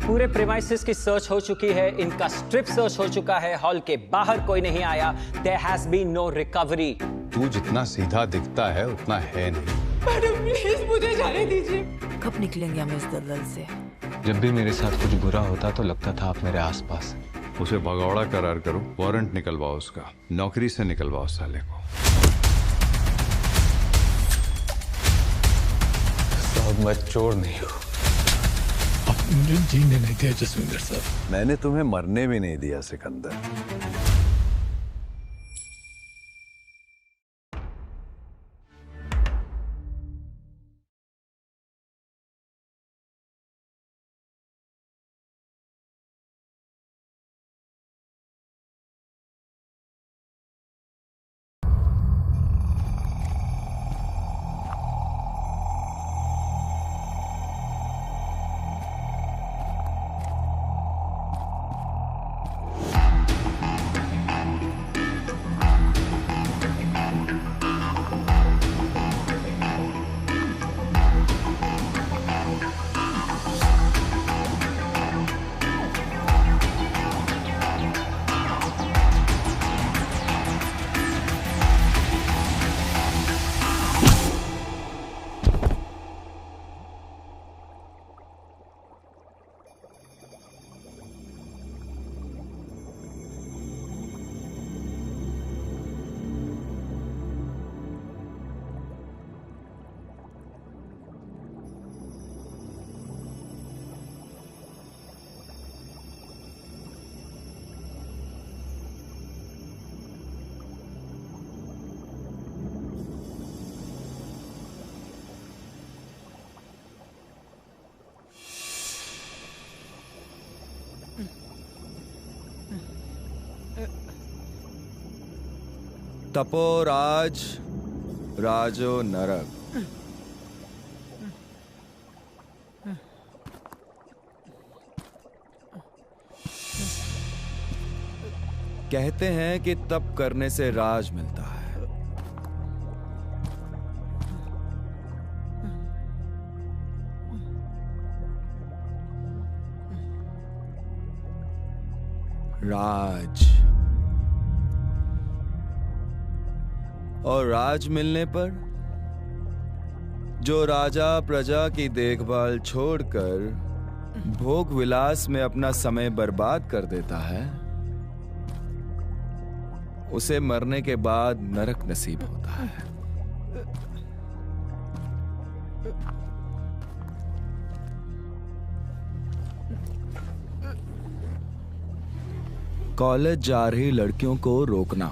पूरे प्रीमाइसेस की सर्च हो चुकी है, इनका स्ट्रिप सर्च हो चुका है, हॉल के बाहर कोई नहीं आया। There has been no recovery। तू जितना सीधा दिखता है उतना है नहीं। मैडम प्लीज मुझे जाने दीजिए। कब निकलेंगे हम इस दलदल से? जब भी मेरे साथ कुछ बुरा होता तो लगता था आप मेरे आसपास। उसे भगौड़ा करार करो, वारंट निकलवाओ उसका, नौकरी से निकलवाओ साले को। साहब मैं चोर नहीं हूँ। मुझे जीने नहीं दिया जसविंदर साहब। मैंने तुम्हें मरने भी नहीं दिया सिकंदर। तपोराज राजो नरक। कहते हैं कि तप करने से राज मिलता है। राज, और राज मिलने पर जो राजा प्रजा की देखभाल छोड़कर भोग विलास में अपना समय बर्बाद कर देता है, उसे मरने के बाद नरक नसीब होता है। कॉलेज जा रही लड़कियों को रोकना,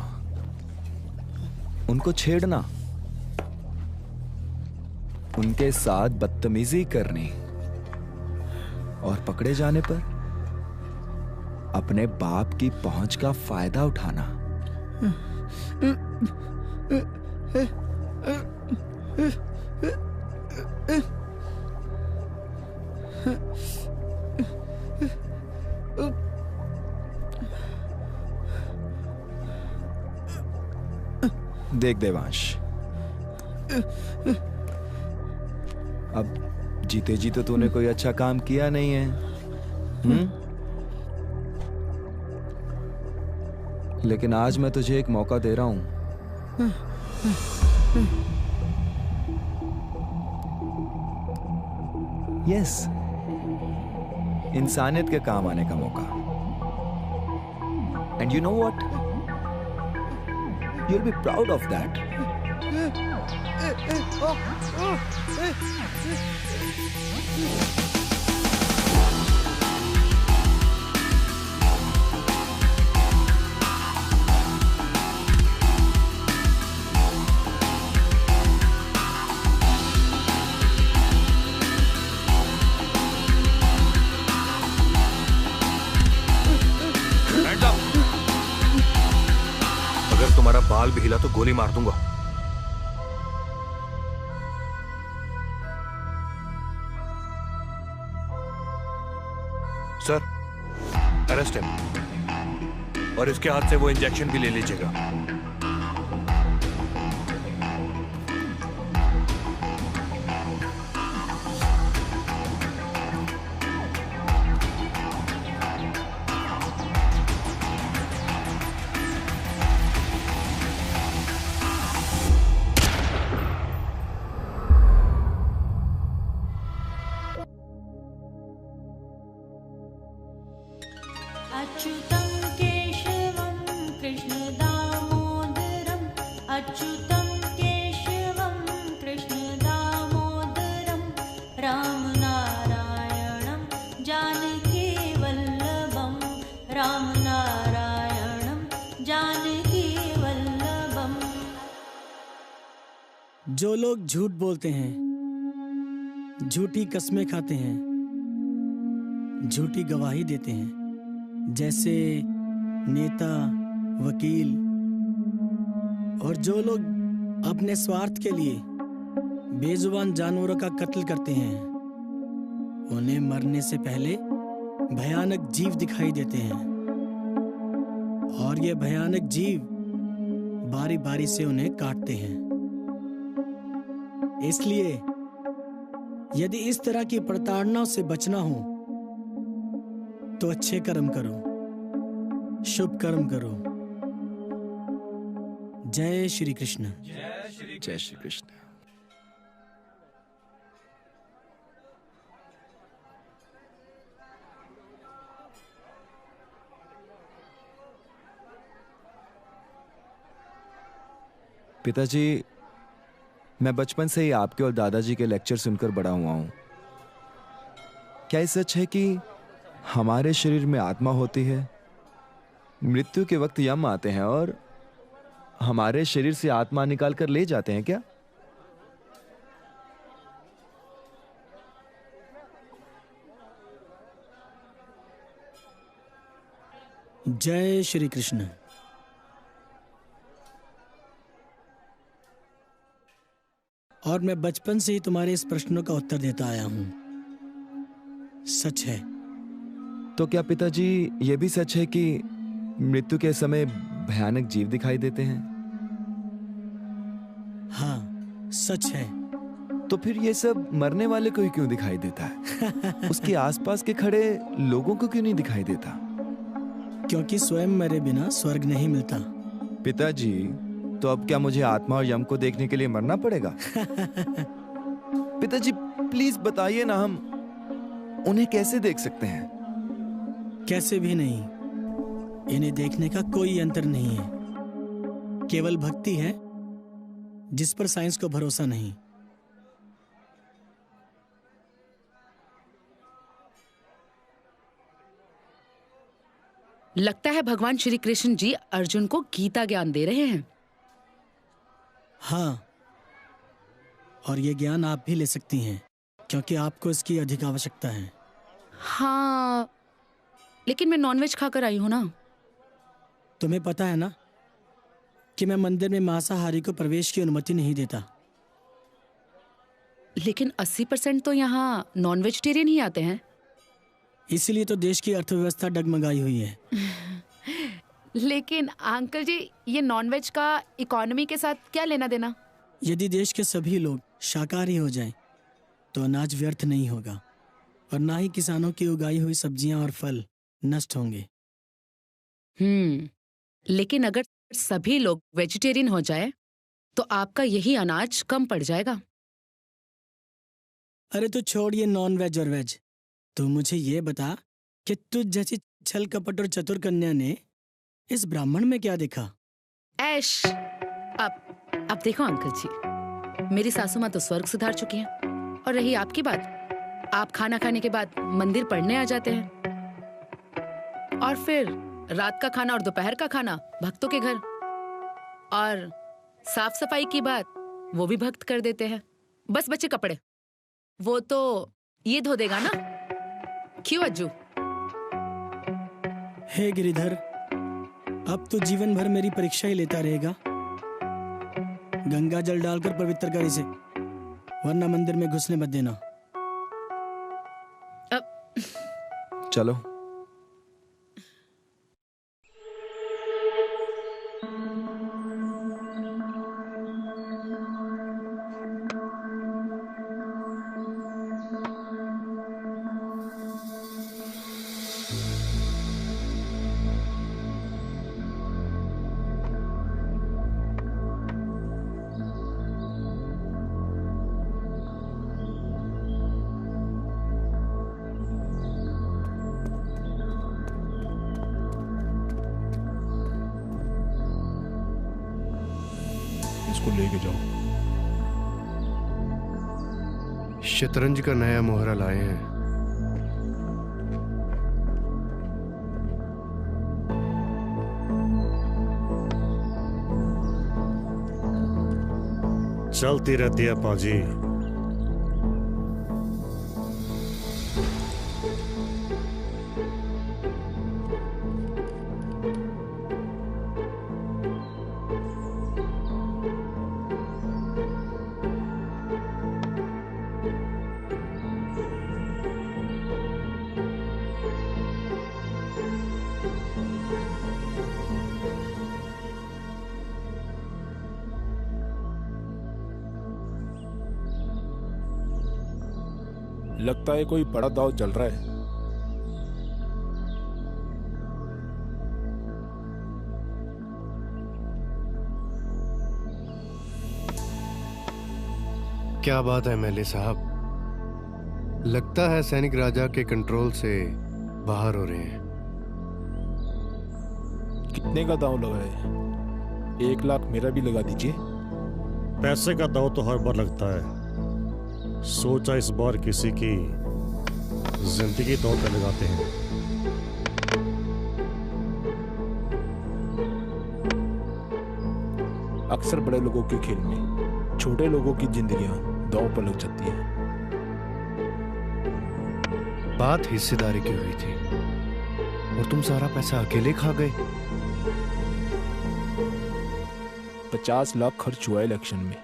उनको छेड़ना, उनके साथ बदतमीजी करनी और पकड़े जाने पर अपने बाप की पहुंच का फायदा उठाना। देख देवांश, अब जीते जी तो तूने कोई अच्छा काम किया नहीं है, लेकिन आज मैं तुझे एक मौका दे रहा हूं। यस, इंसानियत के काम आने का मौका। And you know what, you'll be proud of that. तुम्हारा बाल भी हिला तो गोली मार दूंगा। सर, अरेस्ट हिम और इसके हाथ से वो इंजेक्शन भी ले लीजिएगा। अच्युतं केशवं कृष्णदामोदरम् अच्युतं केशवं कृष्णदामोदरं रामनारायणं जानकीवल्लभं रामनारायणं जानकीवल्लभम्। जो लोग झूठ बोलते हैं, झूठी कस्में खाते हैं, झूठी गवाही देते हैं, जैसे नेता, वकील, और जो लोग अपने स्वार्थ के लिए बेजुबान जानवरों का कत्ल करते हैं, उन्हें मरने से पहले भयानक जीव दिखाई देते हैं और ये भयानक जीव बारी बारी से उन्हें काटते हैं। इसलिए यदि इस तरह की प्रताड़नाओं से बचना हो तो अच्छे कर्म करो, शुभ कर्म करो। जय श्री कृष्ण। जय श्री कृष्ण। पिताजी, मैं बचपन से ही आपके और दादाजी के लेक्चर सुनकर बड़ा हुआ हूं। क्या ये सच है कि हमारे शरीर में आत्मा होती है, मृत्यु के वक्त यम आते हैं और हमारे शरीर से आत्मा निकाल कर ले जाते हैं क्या? जय श्री कृष्ण। और मैं बचपन से ही तुम्हारे इस प्रश्नों का उत्तर देता आया हूं। सच है। तो क्या पिताजी ये भी सच है कि मृत्यु के समय भयानक जीव दिखाई देते हैं? हाँ, सच है। तो फिर ये सब मरने वाले को ही क्यों दिखाई देता है? उसके आसपास के खड़े लोगों को क्यों नहीं दिखाई देता? क्योंकि स्वयं मरे बिना स्वर्ग नहीं मिलता। पिताजी, तो अब क्या मुझे आत्मा और यम को देखने के लिए मरना पड़ेगा? पिताजी प्लीज बताइए ना, हम उन्हें कैसे देख सकते हैं? कैसे भी नहीं। इन्हें देखने का कोई अंतर नहीं है। केवल भक्ति है जिस पर साइंस को भरोसा नहीं। लगता है भगवान श्री कृष्ण जी अर्जुन को गीता ज्ञान दे रहे हैं। हाँ, और ये ज्ञान आप भी ले सकती हैं क्योंकि आपको इसकी अधिक आवश्यकता है। हाँ, लेकिन मैं नॉनवेज खाकर आई हूं ना। तुम्हें पता है ना कि मैं मंदिर में मांसाहारी को प्रवेश की अनुमति नहीं देता। लेकिन 80% तो यहाँ नॉन वेजिटेरियन ही आते हैं। इसीलिए तो देश की अर्थव्यवस्था डगमगाई हुई है। लेकिन अंकल जी, ये नॉनवेज का इकोनॉमी के साथ क्या लेना देना? यदि देश के सभी लोग शाकाहारी हो जाएं, तो अनाज व्यर्थ नहीं होगा और ना ही किसानों की उगाई हुई सब्जियां और फल नष्ट होंगे। लेकिन अगर सभी लोग वेजिटेरियन हो जाए तो आपका यही अनाज कम पड़ जाएगा। अरे तो छोड़ ये नॉन वेज और वेज। तू मुझे ये बता कि तुझ जैसी छल कपट और चतुर कन्या ने इस ब्राह्मण में क्या देखा? ऐश। अब देखो अंकल जी, मेरी सासू माँ तो स्वर्ग सुधार चुकी हैं। और रही आपकी बात, आप खाना खाने के बाद मंदिर पढ़ने आ जाते हैं और फिर रात का खाना और दोपहर का खाना भक्तों के घर, और साफ सफाई की बात वो भी भक्त कर देते हैं। बस बचे कपड़े, वो तो ये धो देगा ना। क्यों अज्जू? हे गिरिधर, अब तो जीवन भर मेरी परीक्षा ही लेता रहेगा। गंगा जल डालकर पवित्र कर इसे, वरना मंदिर में घुसने मत देना। चलो। उसको लेके जाओ। शतरंज का नया मोहरा लाए हैं। चलती रहती है पाजी। लगता है कोई बड़ा दांव चल रहा है। क्या बात है एमएलए साहब, लगता है सैनिक राजा के कंट्रोल से बाहर हो रहे हैं। कितने का दांव लगा है? 1 लाख मेरा भी लगा दीजिए। पैसे का दांव तो हर बार लगता है, सोचा इस बार किसी की जिंदगी दांव पे लगाते हैं। अक्सर बड़े लोगों के खेल में छोटे लोगों की जिंदगियां दांव पर लग जाती हैं। बात हिस्सेदारी की हुई थी और तुम सारा पैसा अकेले खा गए। 50 लाख खर्च हुआ इलेक्शन में।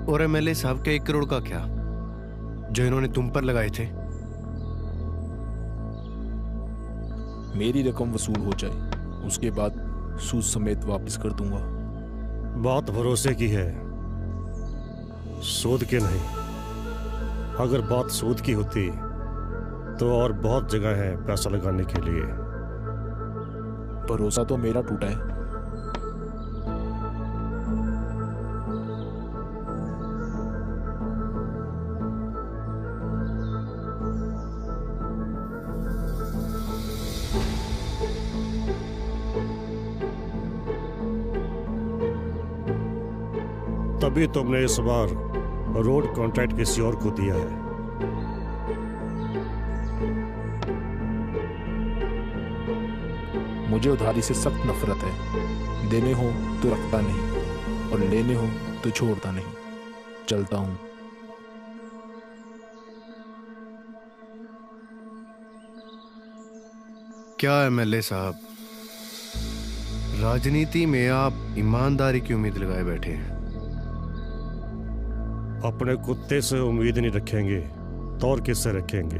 और एमएलए साहब के 1 करोड़ का क्या, जो इन्होंने तुम पर लगाए थे? मेरी रकम वसूल हो जाए, उसके बाद सूद समेत वापस कर दूंगा। बात भरोसे की है, सूद की नहीं। अगर बात सूद की होती तो और बहुत जगह है पैसा लगाने के लिए। भरोसा तो मेरा टूटा है। तभी तुमने इस बार रोड कॉन्ट्रैक्ट किसी और को दिया है। मुझे उधारी से सख्त नफरत है। देने हो तो रखता नहीं और लेने हो तो छोड़ता नहीं। चलता हूं। क्या एमएलए साहब, राजनीति में आप ईमानदारी की उम्मीद लगाए बैठे हैं? अपने कुत्ते से उम्मीद नहीं रखेंगे तो और किससे रखेंगे?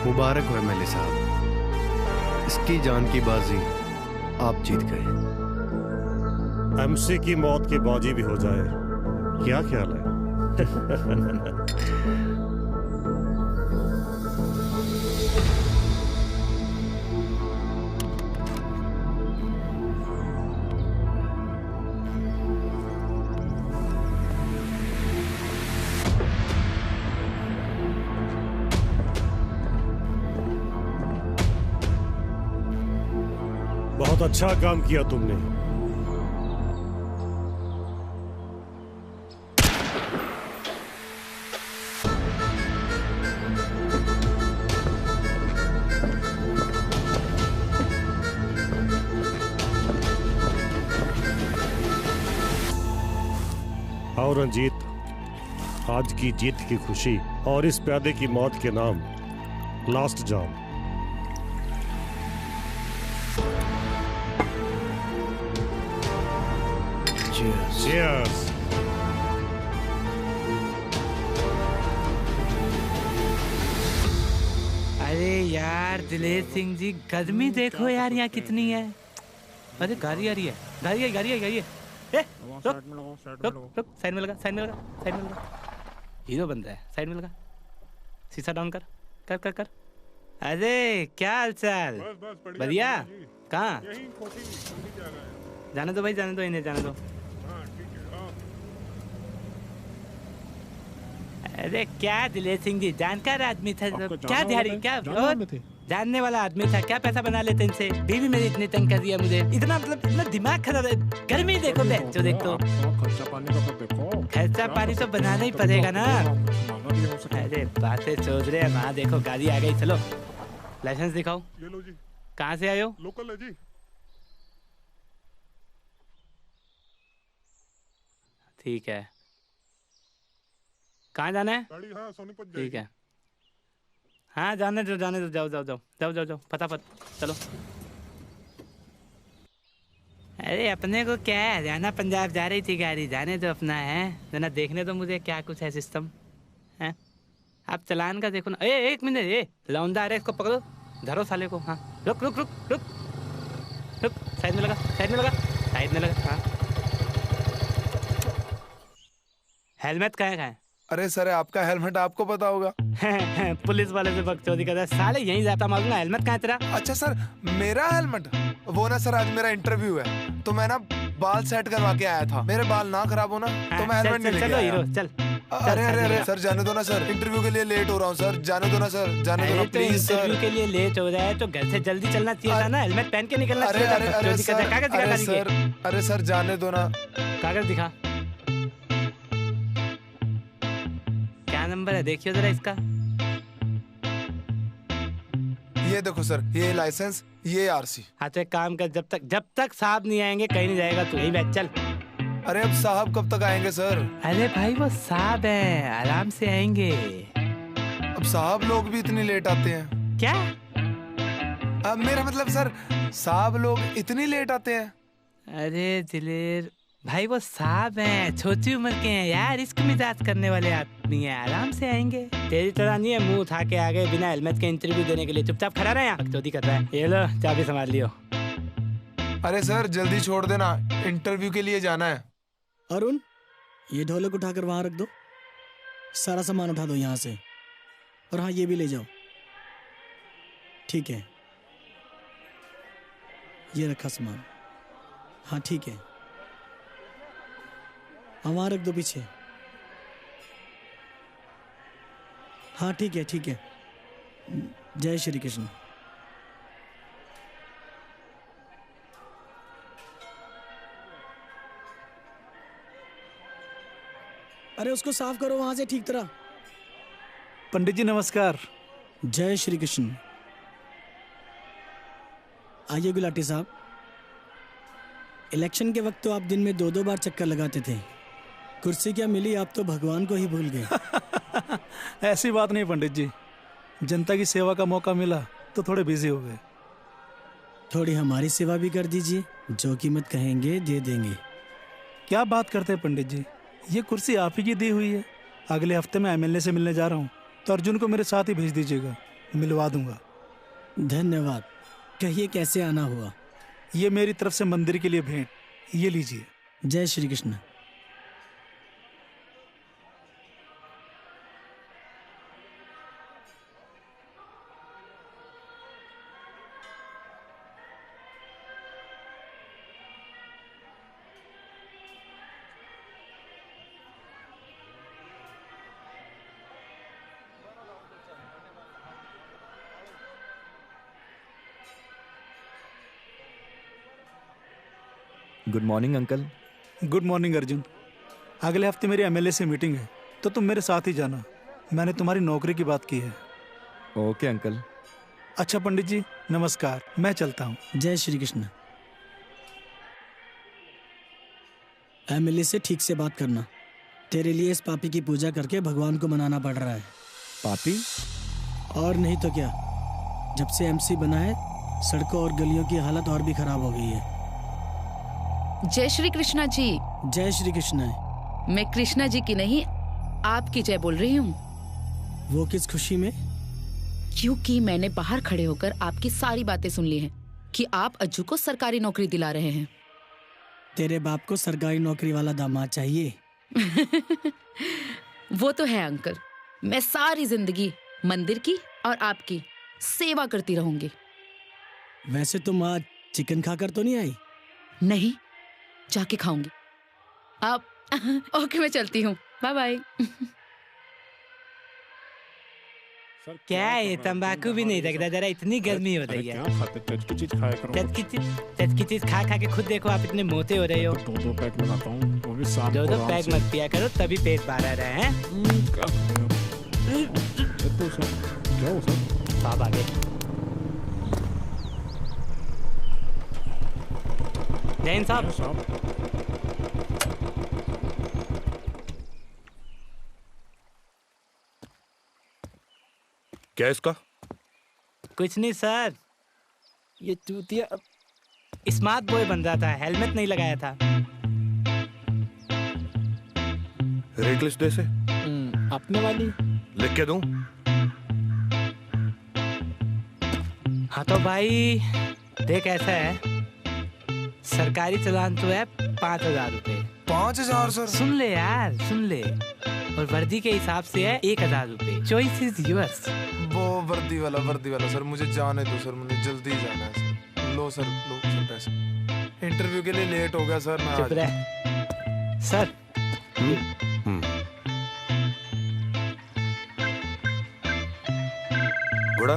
मुबारक हो एमएलए साहब, इसकी जान की बाजी आप जीत गए। एमसी की मौत की बाजी भी हो जाए, क्या ख्याल है? बहुत अच्छा काम किया तुमने। और रंजीत, आज की जीत की खुशी और इस प्यादे की मौत के नाम लास्ट जाम। Cheers. अरे यार दिलेर सिंह जी, गर्मी देखो यार यहाँ कितनी है। अरे गाड़ी आ रही है, गाड़ी आई। रुक, साइड में लगा, साइड में लगा, साइड में लगा। हीरो बन रहा है, साइड में लगा। शीशा डाउन कर कर कर कर। अरे क्या हालचाल? बढ़िया। कहाँ? जाने दो भाई, जाने दो, इन्हें जाने दो। अरे क्या दिलेर सिंह जी, जानकार आदमी था। क्या दिहाड़ी, क्या जानने वाला आदमी था। क्या पैसा बना लेते इनसे। बीवी मेरी इतनी तंग कर दिया मुझे, इतना मतलब इतना दिमाग खराब है। घर में ही देखो जो देखो, खर्चा पानी तो बनाना ही पड़ेगा ना। अरे बातें सोच रहे हैं। वहाँ देखो गाड़ी आ गई, चलो लाइसेंस दिखाओ। ये लो जी। कहाँ से आए हो? लोकल है जी। ठीक है, कहाँ जाना है? गाड़ी हाँ सोनीपत जाएगी। ठीक है, हाँ जाने दो, जाने दो, जाओ जाओ जाओ जाओ जाओ जाओ, फटाफट चलो। अरे अपने को क्या है, हरियाणा पंजाब जा रही थी गाड़ी, जाने दो अपना है ना। देखने दो मुझे क्या कुछ है सिस्टम है। आप चलान का देखो ना। एक मिनट, ये लौंडा आ रहा है, इसको पकड़ो, धरो साले को। हाँ रुक रुक रुक रुक रुक, साइड में लगा, साइड में लगा, साइड में लगा। हाँ हेलमेट कहाँ है? अरे सर आपका हेलमेट आपको पता होगा। पुलिस वाले से बकचोदी कर रहा है साले, यहीं जाता मालूम। हेलमेट कहाँ है तेरा? अच्छा सर मेरा हेलमेट वो ना सर, आज मेरा इंटरव्यू है तो मैं ना बाल सेट करवा के आया था। मेरे बाल ना खराब हो ना तो मैं हेलमेट नहीं लेके आया। चल। अरे अरे अरे सर जाने दो ना सर, इंटरव्यू के लिए लेट हो रहा हूँ सर, जाने दो ना सर, जाने दो ना प्लीज सर। इंटरव्यू के लिए लेट हो रहा है तो घर से जल्दी चलना चाहिए था ना, हेलमेट पहन के निकलना चाहिए था। अरे सर जाने दो ना। कागज दिखा, क्या नंबर है देखियो जरा इसका। ये देखो सर, ये लाइसेंस, ये आरसी। हाँ तो एक काम कर, जब तक साहब नहीं आएंगे कहीं नहीं जाएगा तू, यहीं बैठ चल। अरे अब साहब कब तक आएंगे सर? अरे भाई वो साहब है, आराम से आएंगे। अब साहब लोग भी इतनी लेट आते हैं क्या? अब मेरा मतलब सर साहब लोग इतनी लेट आते हैं। अरे दिलेर भाई वो साहब हैं, छोटी उम्र के हैं यार, रिस्क मिजाज करने वाले आदमी हैं, आराम से आएंगे। तेरी तरह नहीं है मुंह उठा के आ गए बिना हेलमेट के इंटरव्यू देने के लिए। चुपचाप खड़ा रहे, यहाँ चोरी कर रहा है। ये लो चाबी संभाल लियो। अरे सर जल्दी छोड़ देना, इंटरव्यू के लिए जाना है। अरुण ये ढोलक उठाकर वहां रख दो, सारा सामान उठा दो यहाँ से, और हाँ ये भी ले जाओ। ठीक है, ये रखा सामान। हाँ ठीक है, वहां रख दो पीछे। हाँ ठीक है ठीक है। जय श्री कृष्ण। अरे उसको साफ करो वहां से ठीक तरह। पंडित जी नमस्कार। जय श्री कृष्ण। आइए गुलाटी साहब, इलेक्शन के वक्त तो आप दिन में 2-2 बार चक्कर लगाते थे, कुर्सी क्या मिली, आप तो भगवान को ही भूल गए। ऐसी बात नहीं पंडित जी, जनता की सेवा का मौका मिला तो थोड़े बिजी हो गए। थोड़ी हमारी सेवा भी कर दीजिए, जो कीमत कहेंगे दे देंगे। क्या बात करते हैं पंडित जी, ये कुर्सी आप ही की दी हुई है। अगले हफ्ते मैं एमएलए से मिलने जा रहा हूँ, तो अर्जुन को मेरे साथ ही भेज दीजिएगा, मिलवा दूंगा। धन्यवाद। कहिए कैसे आना हुआ? ये मेरी तरफ से मंदिर के लिए भेंट, ये लीजिए। जय Shri Krishna. Good morning uncle. Good morning Arjun. अगले हफ्ते मेरी एमएलए से मीटिंग है, तो तुम मेरे साथ ही जाना। मैंने तुम्हारी नौकरी की बात की है। Okay uncle. अच्छा पंडित जी नमस्कार, मैं चलता हूँ। जय श्री कृष्ण। एमएलए से ठीक से बात करना, तेरे लिए इस पापी की पूजा करके भगवान को मनाना पड़ रहा है। पापी? और नहीं तो क्या, जब से एमसी बना है सड़कों और गलियों की हालत और भी खराब हो गई है। जय श्री कृष्णा जी। जय श्री कृष्णा। मैं कृष्णा जी की नहीं, आपकी जय बोल रही हूँ। वो किस खुशी में? क्योंकि मैंने बाहर खड़े होकर आपकी सारी बातें सुन ली हैं कि आप अज्जू को सरकारी नौकरी दिला रहे हैं। तेरे बाप को सरकारी नौकरी वाला दामाद चाहिए। वो तो है अंकल। मैं सारी जिंदगी मंदिर की और आपकी सेवा करती रहूंगी। वैसे तुम आज चिकन खाकर तो नहीं आई? नहीं, जाके खाऊंगी। आप ओके, मैं चलती हूँ। Bye bye. क्या है, तंबाकू भी नहीं लग रहा, जरा इतनी गर्मी हो रही है। टच की चीज खाया करो। टच की चीज खा खा के खुद देखो आप इतने मोटे हो रहे हो। दो पैक लगाता हूँ, वो भी शाम को। दो पैक मत पिया करो, तभी पेट बाहर रहे हैं। क्या हो सर? आप आगे। जैन साहब। क्या इसका? कुछ नहीं सर, ये चूतिया स्मार्ट बॉय बन रहा था, हेलमेट नहीं लगाया था। रेट लिस्ट दे से। अपने वाली लिख के दूं? हाँ तो भाई देख, ऐसा है, सरकारी चालान तो है 5,000 रुपए। 5,000 सर? सुन ले यार, सुन ले। और वर्दी के हिसाब से है 1,000 रुपए। Choice is yours. वो वर्दी वाला सर, मुझे जाने दो सर, मुझे जल्दी जाना है सर। लो सर पैसे। इंटरव्यू के लिए लेट हो गया सर। मैं चुप रह सर। घोड़ा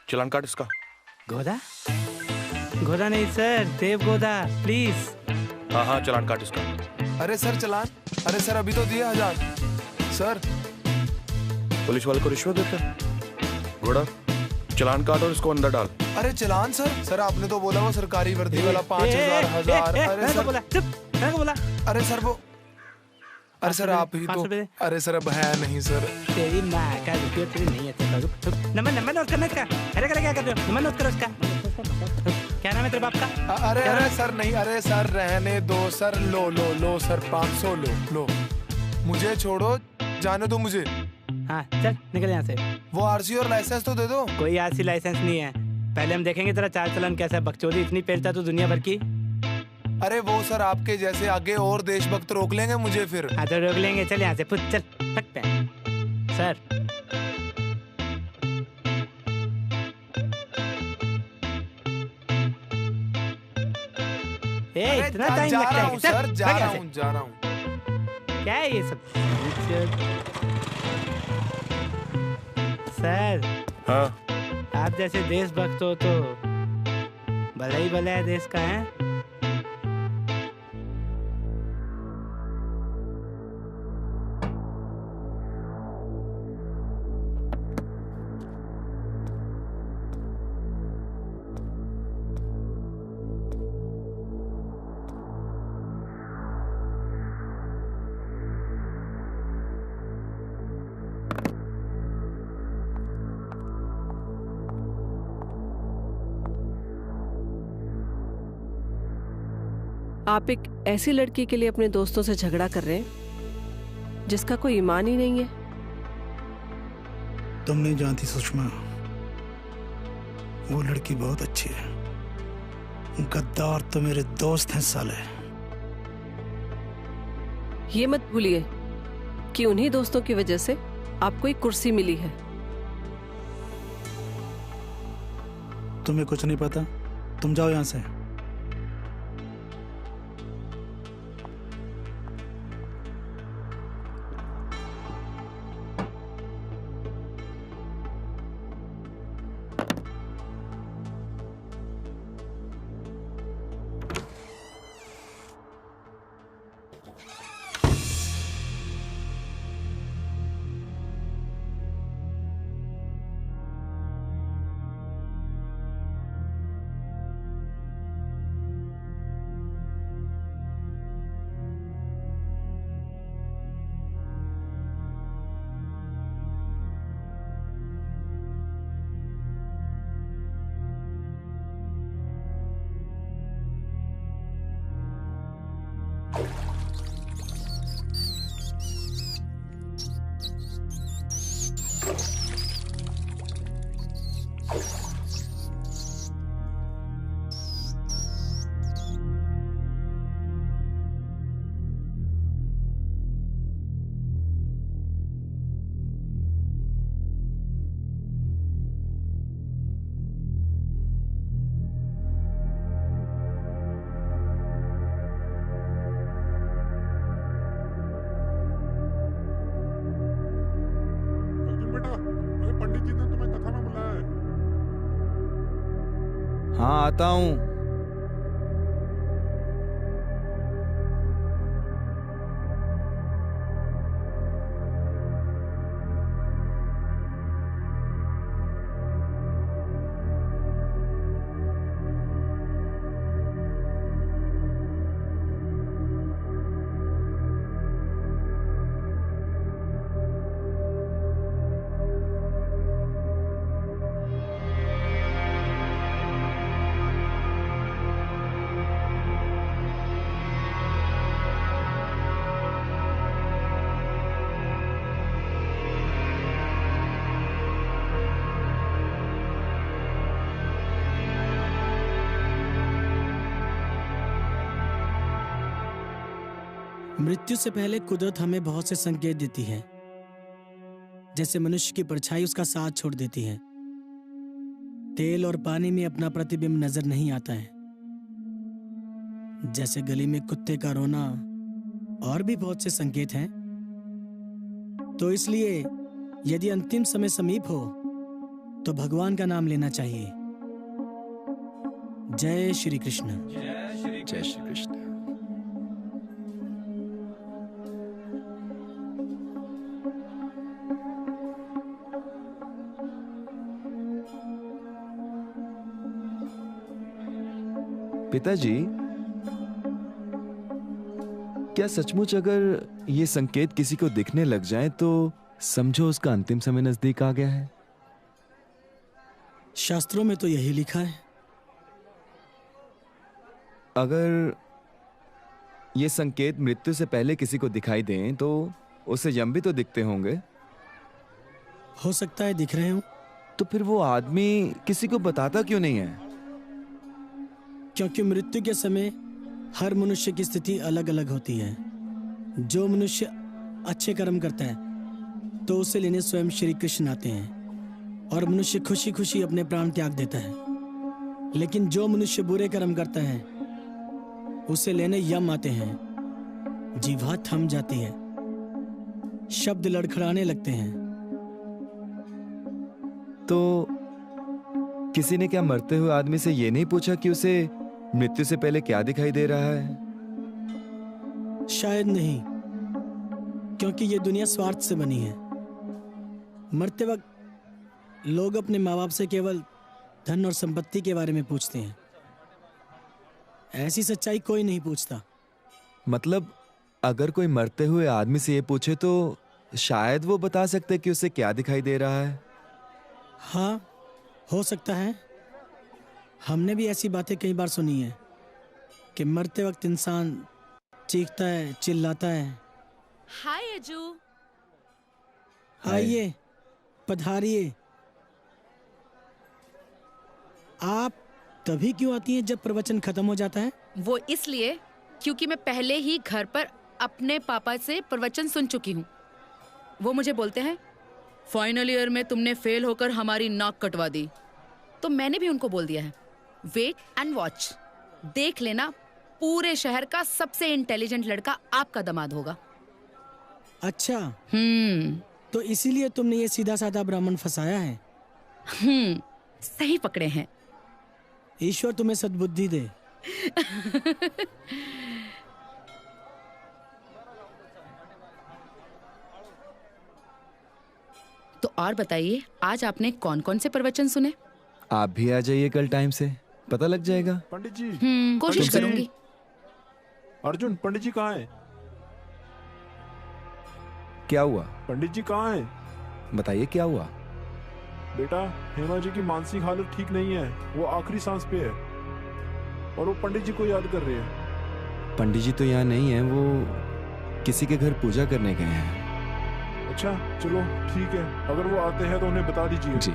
चलान काट इसका। घोड़ा? घोड़ा नहीं सर, देव घोड़ा, प्लीज। हाँ चलान काट इसका। अरे सर चलान? अरे सर अभी तो दिया 1,000 सर। पुलिस वाले को रिश्वत देते? घोड़ा चलान काट और इसको अंदर डाल। अरे चलान सर? सर आपने तो बोला वो सरकारी वर्दी वाला 5,000 1,000। अरे सर बोला। अरे सर वो, अरे सर आप ही तो। अरे सर अब है नहीं सर। तेरी माँ का रुपये तेरी नहीं है। नंबर नोट करना इसका। अरे क्या कर रहे हो? नंबर नोट करो इसका। क्या नाम है तेरे बाप का? अरे सर नहीं, अरे सर रहने दो सर। लो सर 500 लो। मुझे छोड़ो, जाने दो मुझे। हाँ चल निकल यहाँ से। वो आरसी और लाइसेंस तो दे दो। कोई आरसी लाइसेंस नहीं है। पहले हम देखेंगे तेरा चाल चलन कैसा है। बकचोदी इतनी पेलता तू दुनिया भर की। अरे वो सर आपके जैसे आगे और देशभक्त रोक लेंगे मुझे फिर। हाँ तो रोक लेंगे। चल यहाँ से चल फट पे। सर इतना टाइम लगता है? सर जा रहा हूँ। क्या है ये सब? सर हाँ आप जैसे देशभक्त हो तो भला ही भला है देश का है। आप एक ऐसी लड़की के लिए अपने दोस्तों से झगड़ा कर रहे हैं जिसका कोई ईमान ही नहीं है। तुम नहीं जानती सुषमा, वो लड़की बहुत अच्छी है। गद्दार तो मेरे दोस्त हैं साले। ये मत भूलिए कि उन्हीं दोस्तों की वजह से आपको एक कुर्सी मिली है। तुम्हें कुछ नहीं पता, तुम जाओ यहाँ से। हाँ आता हूँ। मृत्यु से पहले कुदरत हमें बहुत से संकेत देती है, जैसे मनुष्य की परछाई उसका साथ छोड़ देती है। तेल और पानी में अपना प्रतिबिंब नजर नहीं आता है, जैसे गली में कुत्ते का रोना, और भी बहुत से संकेत हैं। तो इसलिए यदि अंतिम समय समीप हो तो भगवान का नाम लेना चाहिए। जय श्री कृष्ण। जय श्री कृष्ण। पिताजी, क्या सचमुच अगर ये संकेत किसी को दिखने लग जाए तो समझो उसका अंतिम समय नजदीक आ गया है? शास्त्रों में तो यही लिखा है। अगर ये संकेत मृत्यु से पहले किसी को दिखाई दें तो उसे यम भी तो दिखते होंगे। हो सकता है दिख रहे हो। तो फिर वो आदमी किसी को बताता क्यों नहीं है? क्योंकि मृत्यु के समय हर मनुष्य की स्थिति अलग अलग होती है। जो मनुष्य अच्छे कर्म करता है तो उसे लेने स्वयं श्री कृष्ण आते हैं और मनुष्य खुशी खुशी अपने प्राण त्याग देता है। लेकिन जो मनुष्य बुरे कर्म करता है उसे लेने यम आते हैं। जीवा थम जाती है, शब्द लड़खड़ाने लगते हैं। तो किसी ने क्या मरते हुए आदमी से ये नहीं पूछा कि उसे मृत्यु से पहले क्या दिखाई दे रहा है? शायद नहीं, क्योंकि ये दुनिया स्वार्थ से बनी है। मरते वक्त लोग अपने माँ बाप से केवल धन और संपत्ति के बारे में पूछते हैं। ऐसी सच्चाई कोई नहीं पूछता। मतलब अगर कोई मरते हुए आदमी से ये पूछे तो शायद वो बता सकते कि उसे क्या दिखाई दे रहा है। हाँ, हो सकता है। हमने भी ऐसी बातें कई बार सुनी है कि मरते वक्त इंसान चीखता है, चिल्लाता है। हाय अजू। आइए, पधारिए। आप तभी क्यों आती हैं जब प्रवचन खत्म हो जाता है? वो इसलिए क्योंकि मैं पहले ही घर पर अपने पापा से प्रवचन सुन चुकी हूँ। वो मुझे बोलते हैं, फाइनल ईयर में तुमने फेल होकर हमारी नाक कटवा दी। तो मैंने भी उनको बोल दिया है, वेट एंड वॉच, देख लेना, पूरे शहर का सबसे इंटेलिजेंट लड़का आपका दामाद होगा। अच्छा, तो इसीलिए तुमने ये सीधा साधा ब्राह्मण फंसाया है? सही पकड़े हैं। ईश्वर तुम्हें सद्बुद्धि दे। तो और बताइए, आज आपने कौन कौन से प्रवचन सुने? आप भी आ जाइए कल टाइम से, पता लग जाएगा। पंडित जी, कोशिश करूंगी। अर्जुन, पंडित जी कहाँ हैं? क्या हुआ? पंडित जी कहाँ हैं? बताइए क्या हुआ? बेटा, हेमा जी की मानसिक हालत ठीक नहीं है, वो आखिरी सांस पे है और वो पंडित जी को याद कर रहे हैं। पंडित जी तो यहाँ नहीं है, वो किसी के घर पूजा करने गए हैं। अच्छा, चलो ठीक है, अगर वो आते हैं तो उन्हें बता दीजिए। जी।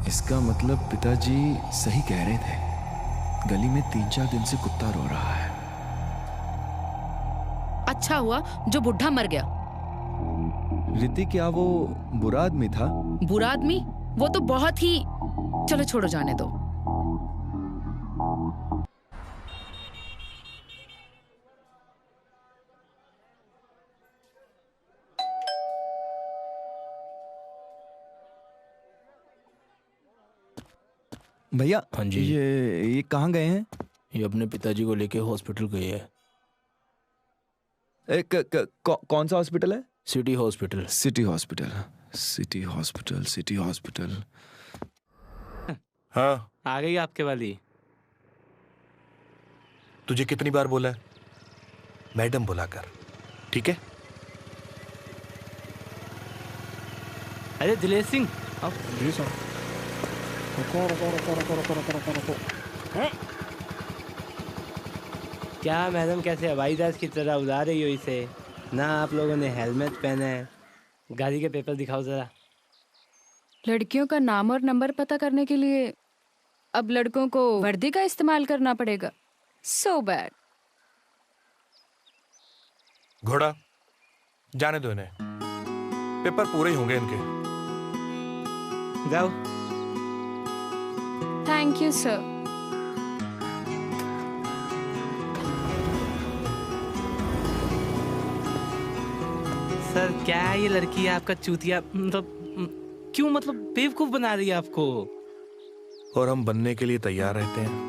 इसका मतलब पिताजी सही कह रहे थे। गली में 3-4 दिन से कुत्ता रो रहा है। अच्छा हुआ जो बुढ़ा मर गया। रिति, क्या वो बुरा आदमी था? बुरा आदमी? वो तो बहुत ही, चलो छोड़ो, जाने दो। भैया हाँ जी। ये कहाँ गए हैं? ये अपने पिताजी को लेके हॉस्पिटल गई है। कौन सा हॉस्पिटल है? City hospital. City hospital, city hospital, city hospital. हाँ आ गई आपके वाली। तुझे कितनी बार बोला है मैडम बुला कर, ठीक है? अरे दिलेश सिंह जी सर। क्या मैडम कैसे हवाई जहाज की तरह उड़ा रही हो इसे? ना आप लोगों ने हेलमेट पहना है। गाड़ी के पेपर दिखाओ जरा। लड़कियों का नाम और नंबर पता करने के लिए अब लड़कों को वर्दी का इस्तेमाल करना पड़ेगा। So bad. घोड़ा जाने दो इन्हें, पेपर पूरे ही होंगे इनके। जाओ। Thank you sir. सर क्या है ये लड़की आपका चूतिया, मतलब क्यों, मतलब बेवकूफ बना रही है आपको। और हम बनने के लिए तैयार रहते हैं।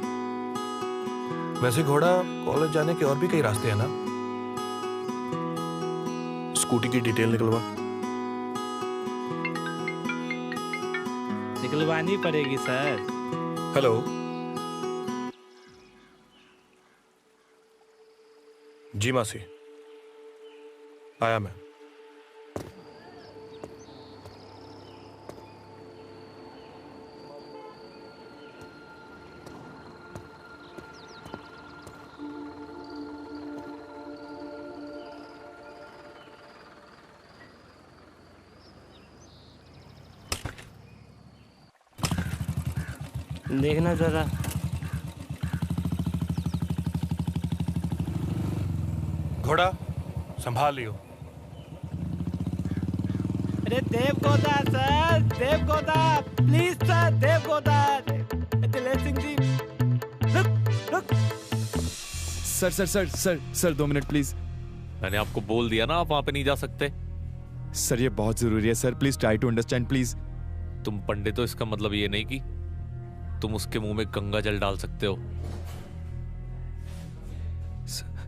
वैसे घोड़ा कॉलेज जाने के और भी कई रास्ते हैं ना। स्कूटी की डिटेल निकलवा। निकलवानी पड़ेगी सर। हेलो, जी मासी, आया मैं। देखना जरा। घोड़ा संभाल लियो। अरे Devegowda sir, Devegowda please sir, Devegowda. Dilesh Singh ji रुक। Sir sir sir sir sir 2 minute please. मैंने आपको बोल दिया ना आप वहां पे नहीं जा सकते। सर ये बहुत जरूरी है sir, please try to understand please. तुम पंडित हो इसका मतलब ये नहीं कि तुम उसके मुंह में गंगा जल डाल सकते हो।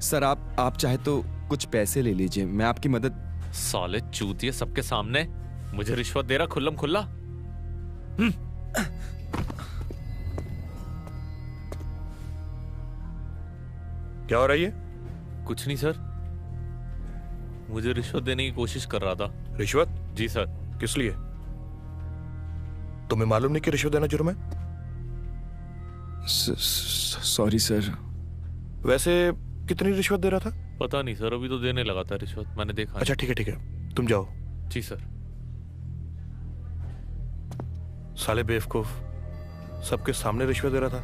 सर आप चाहे तो कुछ पैसे ले लीजिए, मैं आपकी मदद। साले चूतिए, सबके सामने मुझे रिश्वत दे रहा खुल्लम खुल्ला। क्या हो रही है? कुछ नहीं सर, मुझे रिश्वत देने की कोशिश कर रहा था। रिश्वत? जी सर। किस लिए? तुम्हें मालूम नहीं कि रिश्वत देना जुर्म है? Sorry sir. वैसे कितनी रिश्वत दे रहा था? पता नहीं सर, अभी तो देने लगा था रिश्वत, मैंने देखा। अच्छा ठीक है, तुम जाओ। जी सर। साले बेवकूफ, सबके सामने रिश्वत दे रहा था।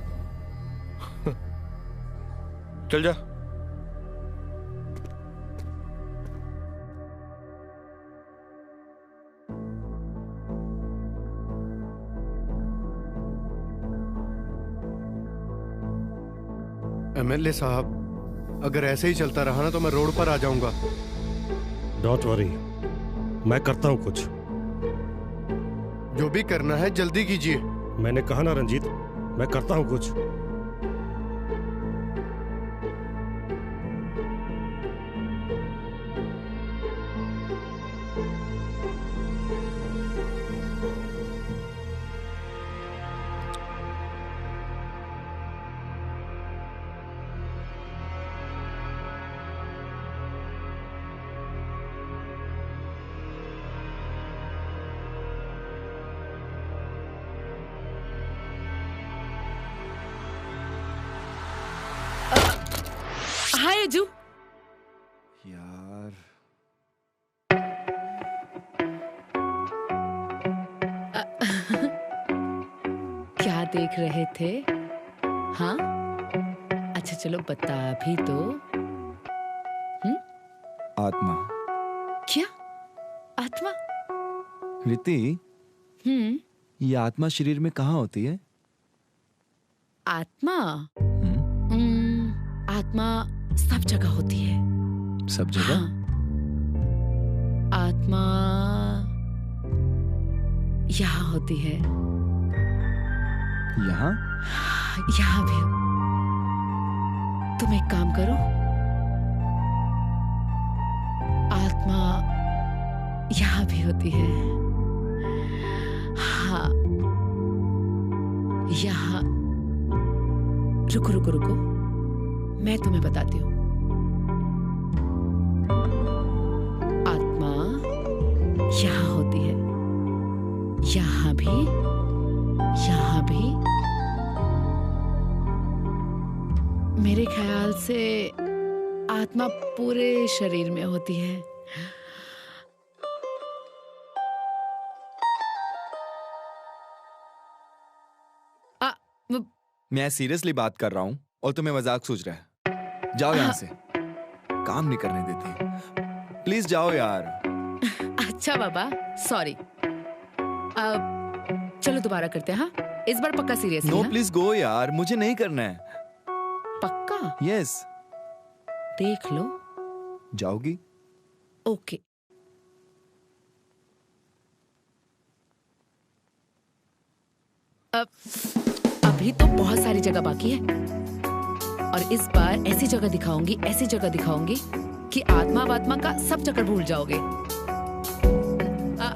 चल जा। एमएलए साहब, अगर ऐसे ही चलता रहा ना तो मैं रोड पर आ जाऊंगा। डोंट वरी, मैं करता हूं कुछ। जो भी करना है जल्दी कीजिए। मैंने कहा ना रंजीत, मैं करता हूं कुछ। हाय अजू। यार क्या देख रहे थे? हाँ, अच्छा चलो बता भी तो। आत्मा। क्या आत्मा? रीति, ये आत्मा शरीर में कहाँ होती है? आत्मा आत्मा सब जगह होती है। सब जगह? हाँ। आत्मा यहाँ होती है। यहाँ? यहाँ भी हो। तुम एक काम करो, आत्मा यहाँ भी होती है। हाँ, यहाँ। रुको रुको रुको, मैं तुम्हें बताती हूँ। आत्मा यहाँ होती है, यहाँ भी, यहाँ भी। मेरे ख्याल से आत्मा पूरे शरीर में होती है। मैं सीरियसली बात कर रहा हूँ और तुम्हें मजाक सूझ रहा है। जाओ यहाँ से, काम नहीं करने देती। प्लीज जाओ यार। अच्छा बाबा, सॉरी। चलो दोबारा करते हैं। हाँ, इस बार पक्का सीरियस। नो प्लीज गो यार, मुझे नहीं करना है। पक्का? यस। देख लो। जाओगी? ओके। अभी तो बहुत सारी जगह बाकी है और इस बार ऐसी जगह दिखाऊंगी, ऐसी जगह दिखाऊंगी कि आत्मा वात्मा का सब चक्कर भूल जाओगे। हाँ,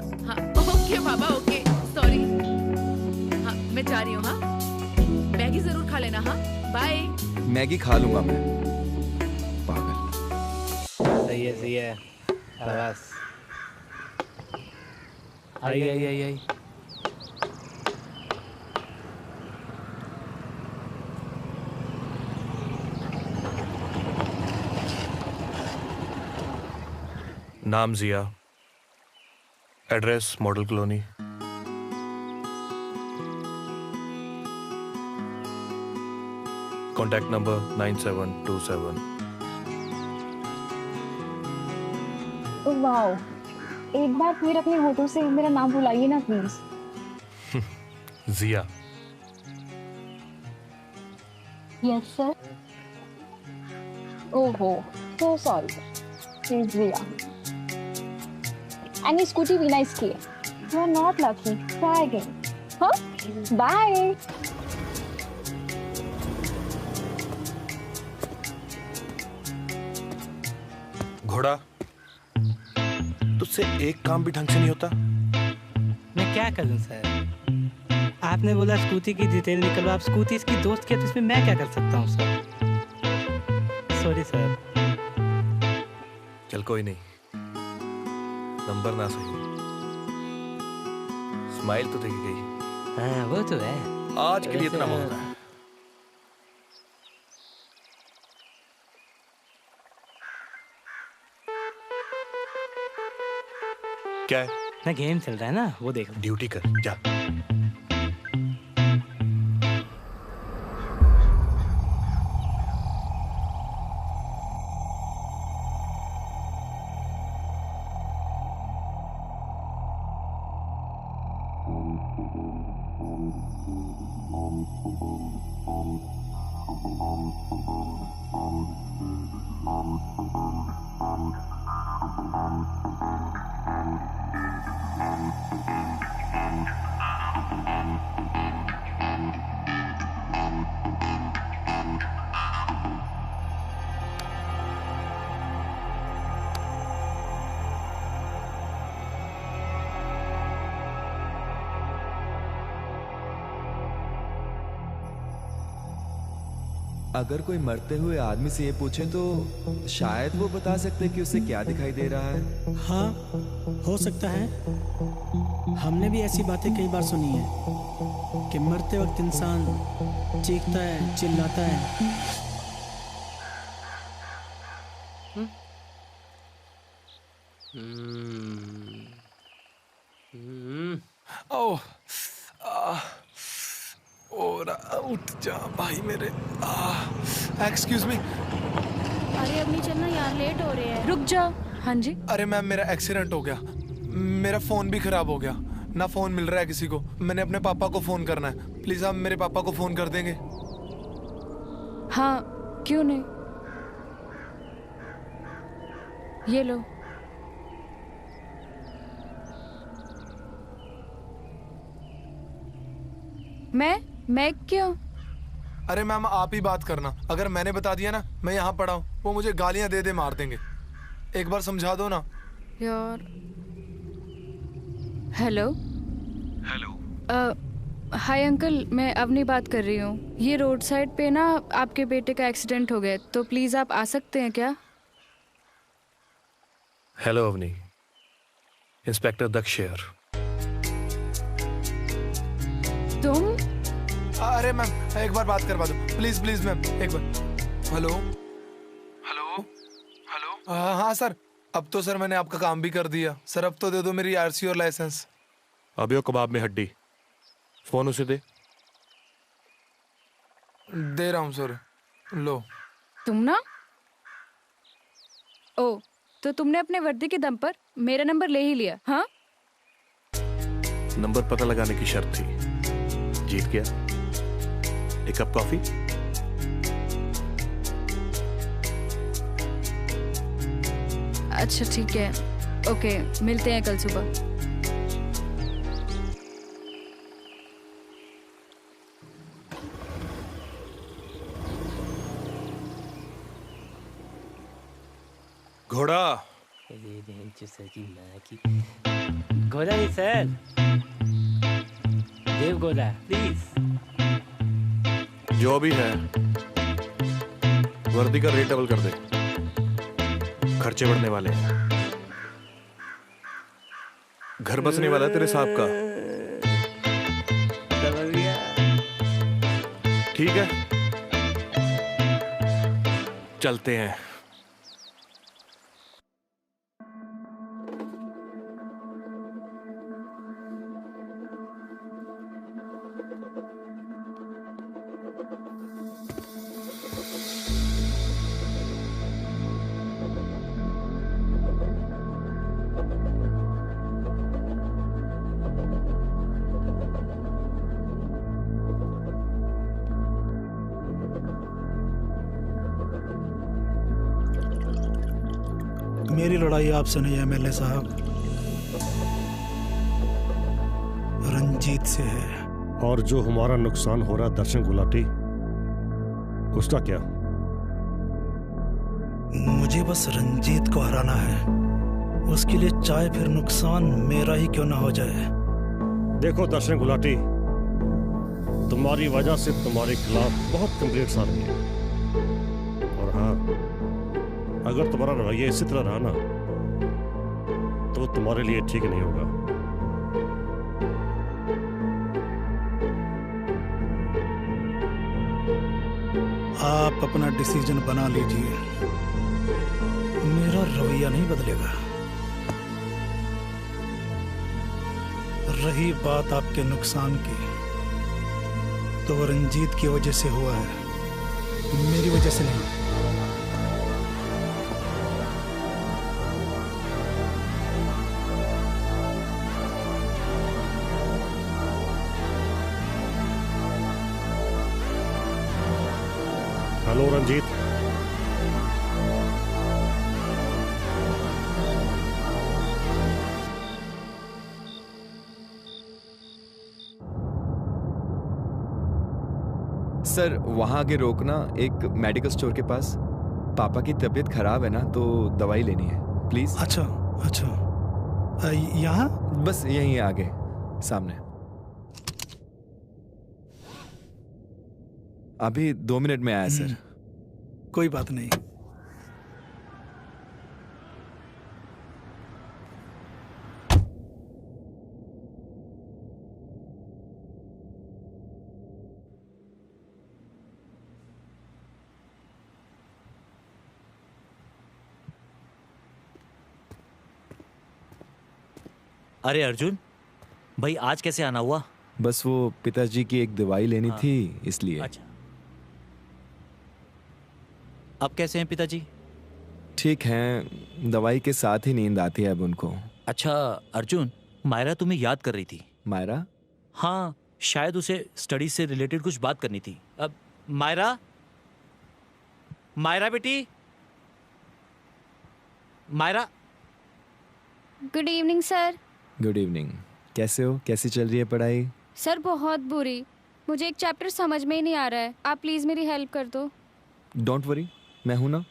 ओके बाबा, ओके, सॉरी। हाँ, मैं जा रही हूँ। हाँ, मैगी जरूर खा लेना। हाँ, बाय। मैगी खा लूंगा मैं। पागल। सही है। बस। आई। नाम Jiya, address model colony, contact number 9727। Wow, एक बार फिर अपने होठों से मेरा नाम बुलाइए ना प्लीज। जिया। Yes sir. ओहो, so sorry. Please Jiya. And ये स्कूटी भी नाइस की है। You are not lucky. Try again. हाँ? Bye. घोड़ा, तुझसे एक काम भी ढंग से नहीं होता। मैं क्या करूं सर? आपने बोला स्कूटी की डिटेल निकलो, आप स्कूटी इसकी दोस्त की है तो इसमें मैं क्या कर सकता हूं सर? Sorry sir. चल कोई नहीं, नंबर ना सही, स्माइल तो देखी गई। हाँ, वो तो है। आज के लिए इतना बहुत है। क्या है? ना गेम चल रहा है ना, वो देख। ड्यूटी कर जा। अगर कोई मरते हुए आदमी से ये पूछे तो शायद वो बता सकते कि उसे क्या दिखाई दे रहा है। हाँ, हो सकता है। हमने भी ऐसी बातें कई बार सुनी है कि मरते वक्त इंसान चीखता है, चिल्लाता है। उठ जा भाई मेरे। Excuse me. अरे अब नहीं चलना यार, लेट हो रहे हैं। रुक जाओ। हाँ जी। अरे मैम, मेरा एक्सीडेंट हो गया, मेरा फोन भी खराब हो गया, ना फोन मिल रहा है किसी को। मैंने अपने पापा को फोन करना है, प्लीज आप मेरे पापा को फोन कर देंगे? हाँ, क्यों नहीं। ये लो। मैं मैं क्यों? अरे मैम आप ही बात करना, अगर मैंने बता दिया ना मैं यहाँ पड़ा हूँ, वो मुझे गालियाँ दे दे मार देंगे। एक बार समझा दो ना यार। हेलो हाय अंकल, मैं अवनी बात कर रही हूँ। ये रोड साइड पे ना आपके बेटे का एक्सीडेंट हो गया, तो प्लीज आप आ सकते हैं क्या? Hello Avni, inspector Daksher. तुम? अरे मैम एक बार बात करवा दो प्लीज प्लीज मैम, एक बार। Hello hello hello. हाँ सर, अब तो सर मैंने आपका काम भी कर दिया सर। अब तो दे दो मेरी आरसी और लाइसेंस। अभी वो कबाब में हड्डी, फोन उसे दे। दे रहा हूँ सर, लो। तुम ना? ओ, तो तुमने अपने वर्दी के दम पर मेरा नंबर ले ही लिया? हाँ, नंबर पता लगाने की शर्त थी, जीत गया। एक कप कॉफी? अच्छा ठीक है, ओके, मिलते हैं कल सुबह। घोड़ा। घोड़ा नहीं सर, देव घोड़ा प्लीज। जो भी है वर्दी का रेट डबल कर दे, खर्चे बढ़ने वाले हैं। घर बसने वाला है तेरे साहब का। ठीक है, चलते हैं। मेरी लड़ाई आपसे नहीं है एमएलए साहब, रंजीत से है। और जो हमारा नुकसान हो रहा है दर्शन गुलाटी, उसका क्या? मुझे बस रंजीत को हराना है, उसके लिए चाहे फिर नुकसान मेरा ही क्यों ना हो जाए। देखो दर्शन गुलाटी, तुम्हारी वजह से तुम्हारे खिलाफ बहुत कंप्लेंट्स आ रही है। और हाँ, अगर तुम्हारा रवैया इसी तरह रहा ना तो तुम्हारे लिए ठीक नहीं होगा। आप अपना डिसीजन बना लीजिए, मेरा रवैया नहीं बदलेगा। रही बात आपके नुकसान की, तो वो रंजीत की वजह से हुआ है, मेरी वजह से नहीं। हेलो रंजीत। सर वहाँ आगे रोकना, एक मेडिकल स्टोर के पास। पापा की तबीयत खराब है ना, तो दवाई लेनी है प्लीज। अच्छा अच्छा, यहाँ? बस यहीं आगे सामने। अभी 2 मिनट में आया सर। कोई बात नहीं। अरे अर्जुन भाई, आज कैसे आना हुआ? बस वो पिताजी की एक दवाई लेनी थी, इसलिए। अच्छा, अब कैसे हैं पिताजी? ठीक हैं, दवाई के साथ ही नींद आती है अब उनको। अच्छा अर्जुन, मायरा तुम्हें याद कर रही थी। मायरा? हाँ, शायद उसे स्टडी से रिलेटेड कुछ बात करनी थी। अब मायरा, मायरा बेटी, Myra. Good evening sir. Good evening. कैसे हो? कैसी चल रही है पढ़ाई? सर बहुत बुरी। मुझे एक चैप्टर समझ में ही नहीं आ रहा है, आप प्लीज मेरी हेल्प कर दो। डोंट वरी, मैं हूं ना।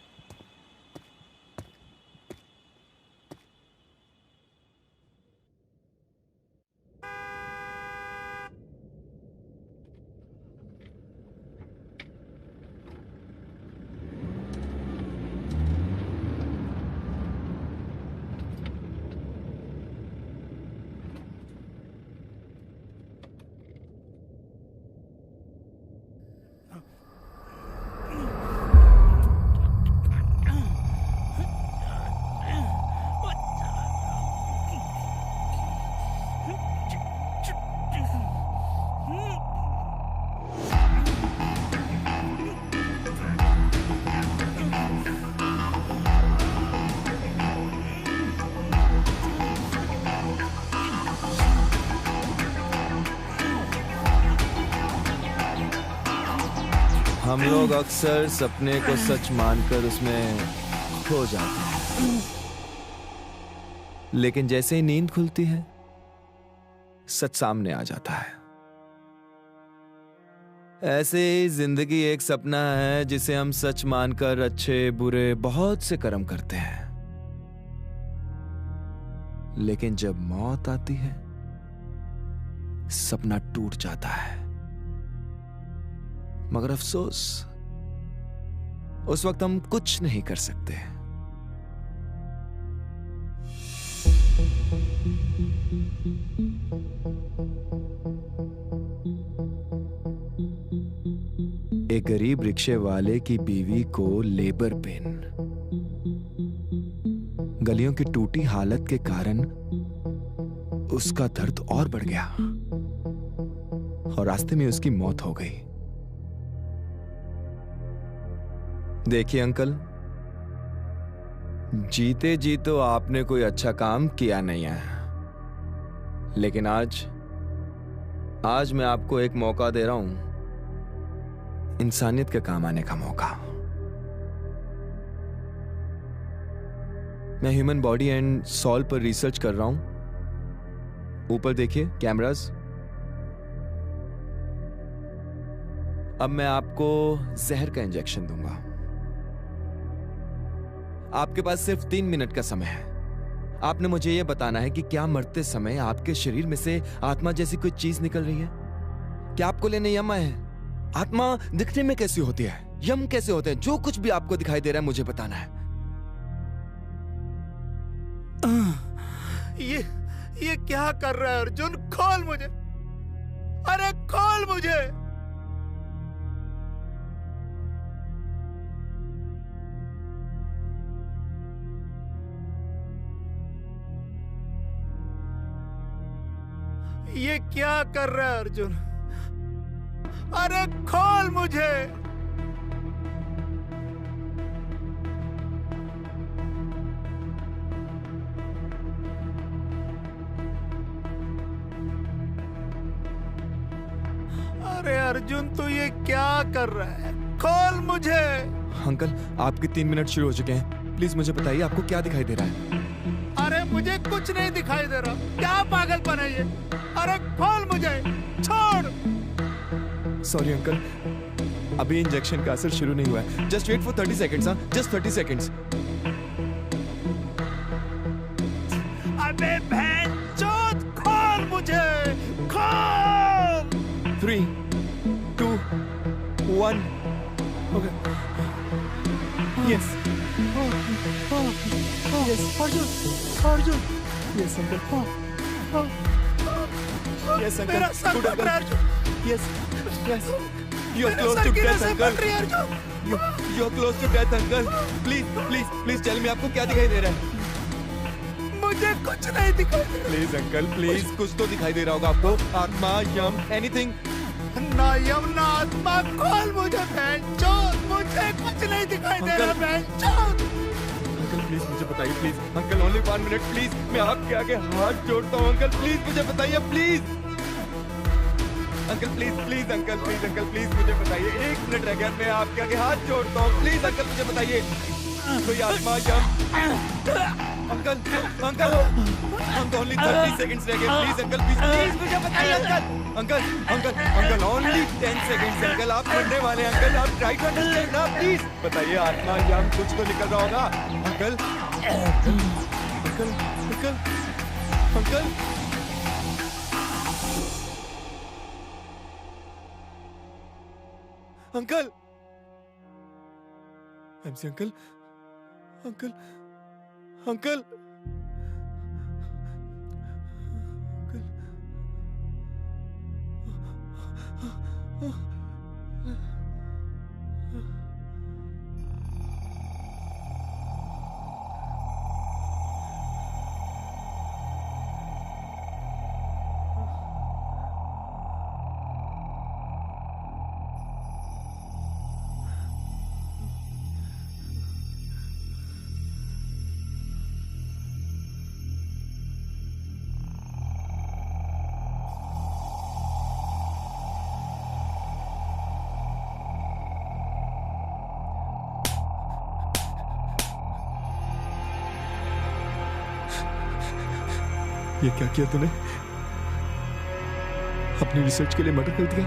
हम लोग अक्सर सपने को सच मानकर उसमें खो जाते हैं, लेकिन जैसे ही नींद खुलती है सच सामने आ जाता है। ऐसे ही जिंदगी एक सपना है जिसे हम सच मानकर अच्छे बुरे बहुत से कर्म करते हैं, लेकिन जब मौत आती है सपना टूट जाता है। मगर अफसोस उस वक्त हम कुछ नहीं कर सकते। एक गरीब रिक्शे वाले की बीवी को लेबर पेन, गलियों की टूटी हालत के कारण उसका दर्द और बढ़ गया और रास्ते में उसकी मौत हो गई। देखिए अंकल, जीते जी तो आपने कोई अच्छा काम किया नहीं है, लेकिन आज मैं आपको एक मौका दे रहा हूं, इंसानियत के काम आने का मौका। मैं ह्यूमन बॉडी एंड सॉल पर रिसर्च कर रहा हूं। ऊपर देखिए कैमरास। अब मैं आपको जहर का इंजेक्शन दूंगा। आपके पास सिर्फ 3 मिनट का समय है। आपने मुझे यह बताना है कि क्या मरते समय आपके शरीर में से आत्मा जैसी कोई चीज निकल रही है? क्या आपको लेने यम आए हैं? आत्मा दिखने में कैसी होती है? यम कैसे होते हैं? जो कुछ भी आपको दिखाई दे रहा है मुझे बताना है। ये क्या कर रहा है अर्जुन? खोल मुझे, अरे खोल मुझे। ये क्या कर रहा है अर्जुन? अरे खोल मुझे। अरे अर्जुन तू ये क्या कर रहा है? खोल मुझे। अंकल, आपके 3 मिनट शुरू हो चुके हैं। प्लीज मुझे बताइए आपको क्या दिखाई दे रहा है? अरे मुझे कुछ नहीं दिखाई दे रहा। क्या पागलपन है ये? अरे खोल मुझे, छोड़। सॉरी अंकल, अभी इंजेक्शन का असर शुरू नहीं हुआ है। Just wait for 30 seconds. हाँ, जस्ट 30 सेकेंड्स। अबे भैंचोद, खोल मुझे, खोल। 3, 2, 1। Okay. Yes yes Arjun, yes uncle. Yes, uncle. मेरा सर Good, फट रहा है uncle. Arjun. Yes, yes. You're मेरे close सर to की death, नसें uncle. फट रही है Arjun. You're close to death, uncle. Please tell me आपको क्या दिखाई दे रहा है? मुझे कुछ नहीं दिखाई दे रहा। Please, uncle, please. कुछ तो दिखाई दे रहा होगा आपको। आत्मा, यम, anything. ना यम ना आत्मा, खोल मुझे भैंचोद। मुझे कुछ नहीं दिखाई दे रहा भैंचोद। अंकल प्लीज मुझे बताइए, please uncle, only 1 minute please. मैं आपके आगे हाथ जोड़ता हूँ अंकल, प्लीज मुझे बताइए, please uncle, please uncle please मुझे बताइए। 1 मिनट रह गया, मैं आपके आगे हाथ जोड़ता हूँ, प्लीज अंकल मुझे बताइए। कोई आत्मा, Yama, uncle uncle uncle only 30 seconds रह गए प्लीज अंकल प्लीज मुझे बताइए uncle uncle uncle uncle only 10 seconds uncle आप मरने वाले हैं अंकल आप ट्राई टू अंडरस्टैंड ना प्लीज बताइए आत्मा या कुछ तो निकल रहा होगा uncle uncle uncle uncle uncle MC uncle uncle uncle ये क्या किया तूने अपनी रिसर्च के लिए मर्डर कर दिया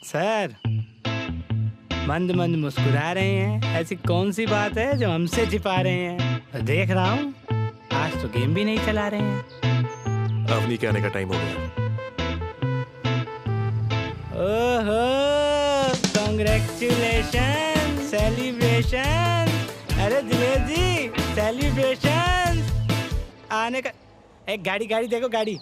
सर मंद मंद मुस्कुरा रहे हैं, ऐसी कौन सी बात है जो हमसे छिपा रहे हैं? देख रहा हूँ आज तो गेम भी नहीं चला रहे हैं। अवनी के आने का टाइम हो गया। ओहो, कांग्रेचुलेशन, सेलिब्रेशन। अरे दिनेश जी सेलिब्रेशन आने का। एक गाड़ी गाड़ी देखो गाड़ी।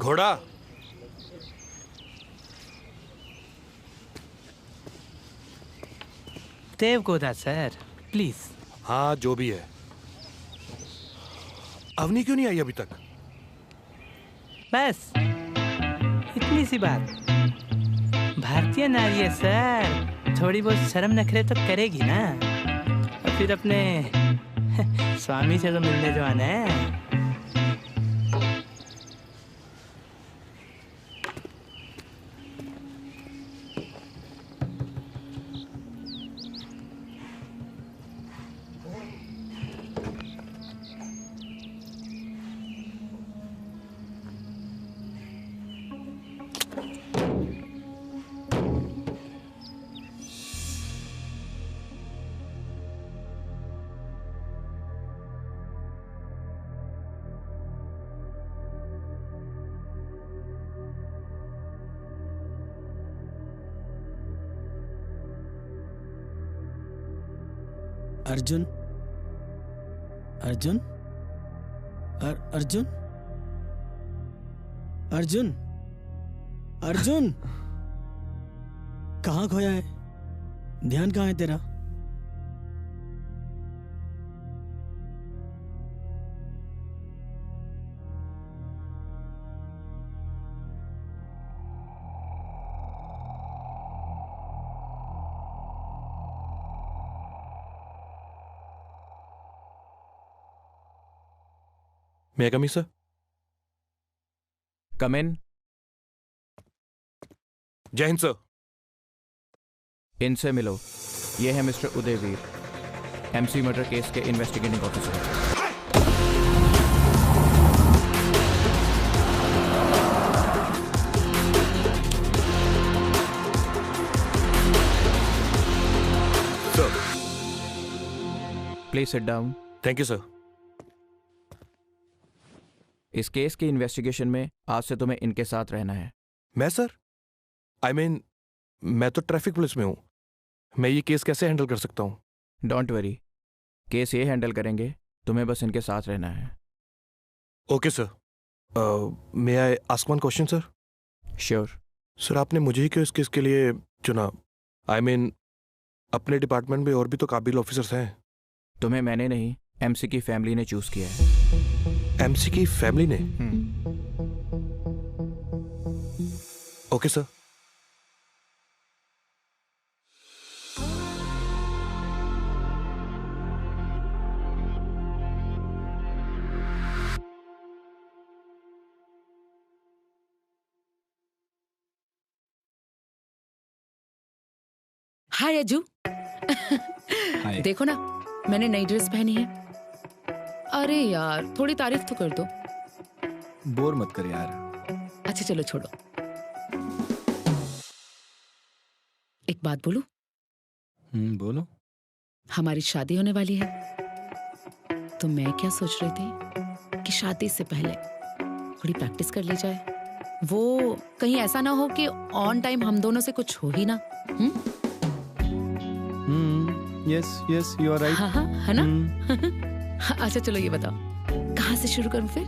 घोड़ा देवगोदा सर प्लीज। हाँ जो भी है। अवनी क्यों नहीं आई अभी तक? बस इतनी सी बात। भारतीय नारी है सर, थोड़ी बहुत शर्म नखरे तो करेगी ना। और फिर अपने स्वामी से तो मिलने जो आना है। अर्जुन अर्जुन अर्जुन अर्जुन अर्जुन कहाँ खोया है? ध्यान कहाँ है तेरा? मैं कमी सर? कम इन। जय हिंद सर। इनसे मिलो। ये है mister Udayveer, MC murder case के investigating officer. Sir please sit down. Thank you sir. इस केस की इन्वेस्टिगेशन में आज से तुम्हें इनके साथ रहना है। मैं सर? आई मीन मैं तो ट्रैफिक पुलिस में हूं, मैं ये केस कैसे हैंडल कर सकता हूं? डोंट वरी, केस ये हैंडल करेंगे, तुम्हें बस इनके साथ रहना है। Okay sir. May I ask one question sir? Sure. Sir आपने मुझे ही क्यों इस केस के लिए चुना? आई मीन अपने डिपार्टमेंट में और भी तो काबिल ऑफिसर्स हैं। तुम्हें मैंने नहीं, एमसी की फैमिली ने चूज किया है। एमसी की फैमिली ने? Okay sir. हाय अज्जू। देखो ना, मैंने नई ड्रेस पहनी है। अरे यार थोड़ी तारीफ तो कर दो। बोर मत कर यार। अच्छा चलो छोड़ो। एक बात बोलूं? बोलो। हमारी शादी होने वाली है, तो मैं क्या सोच रही थी कि शादी से पहले थोड़ी प्रैक्टिस कर ली जाए। वो कहीं ऐसा ना हो कि ऑन टाइम हम दोनों से कुछ हो ही ना। Yes yes you are right. हाँ हाँ है ना? अच्छा चलो ये बताओ, कहाँ से शुरू करूं फिर?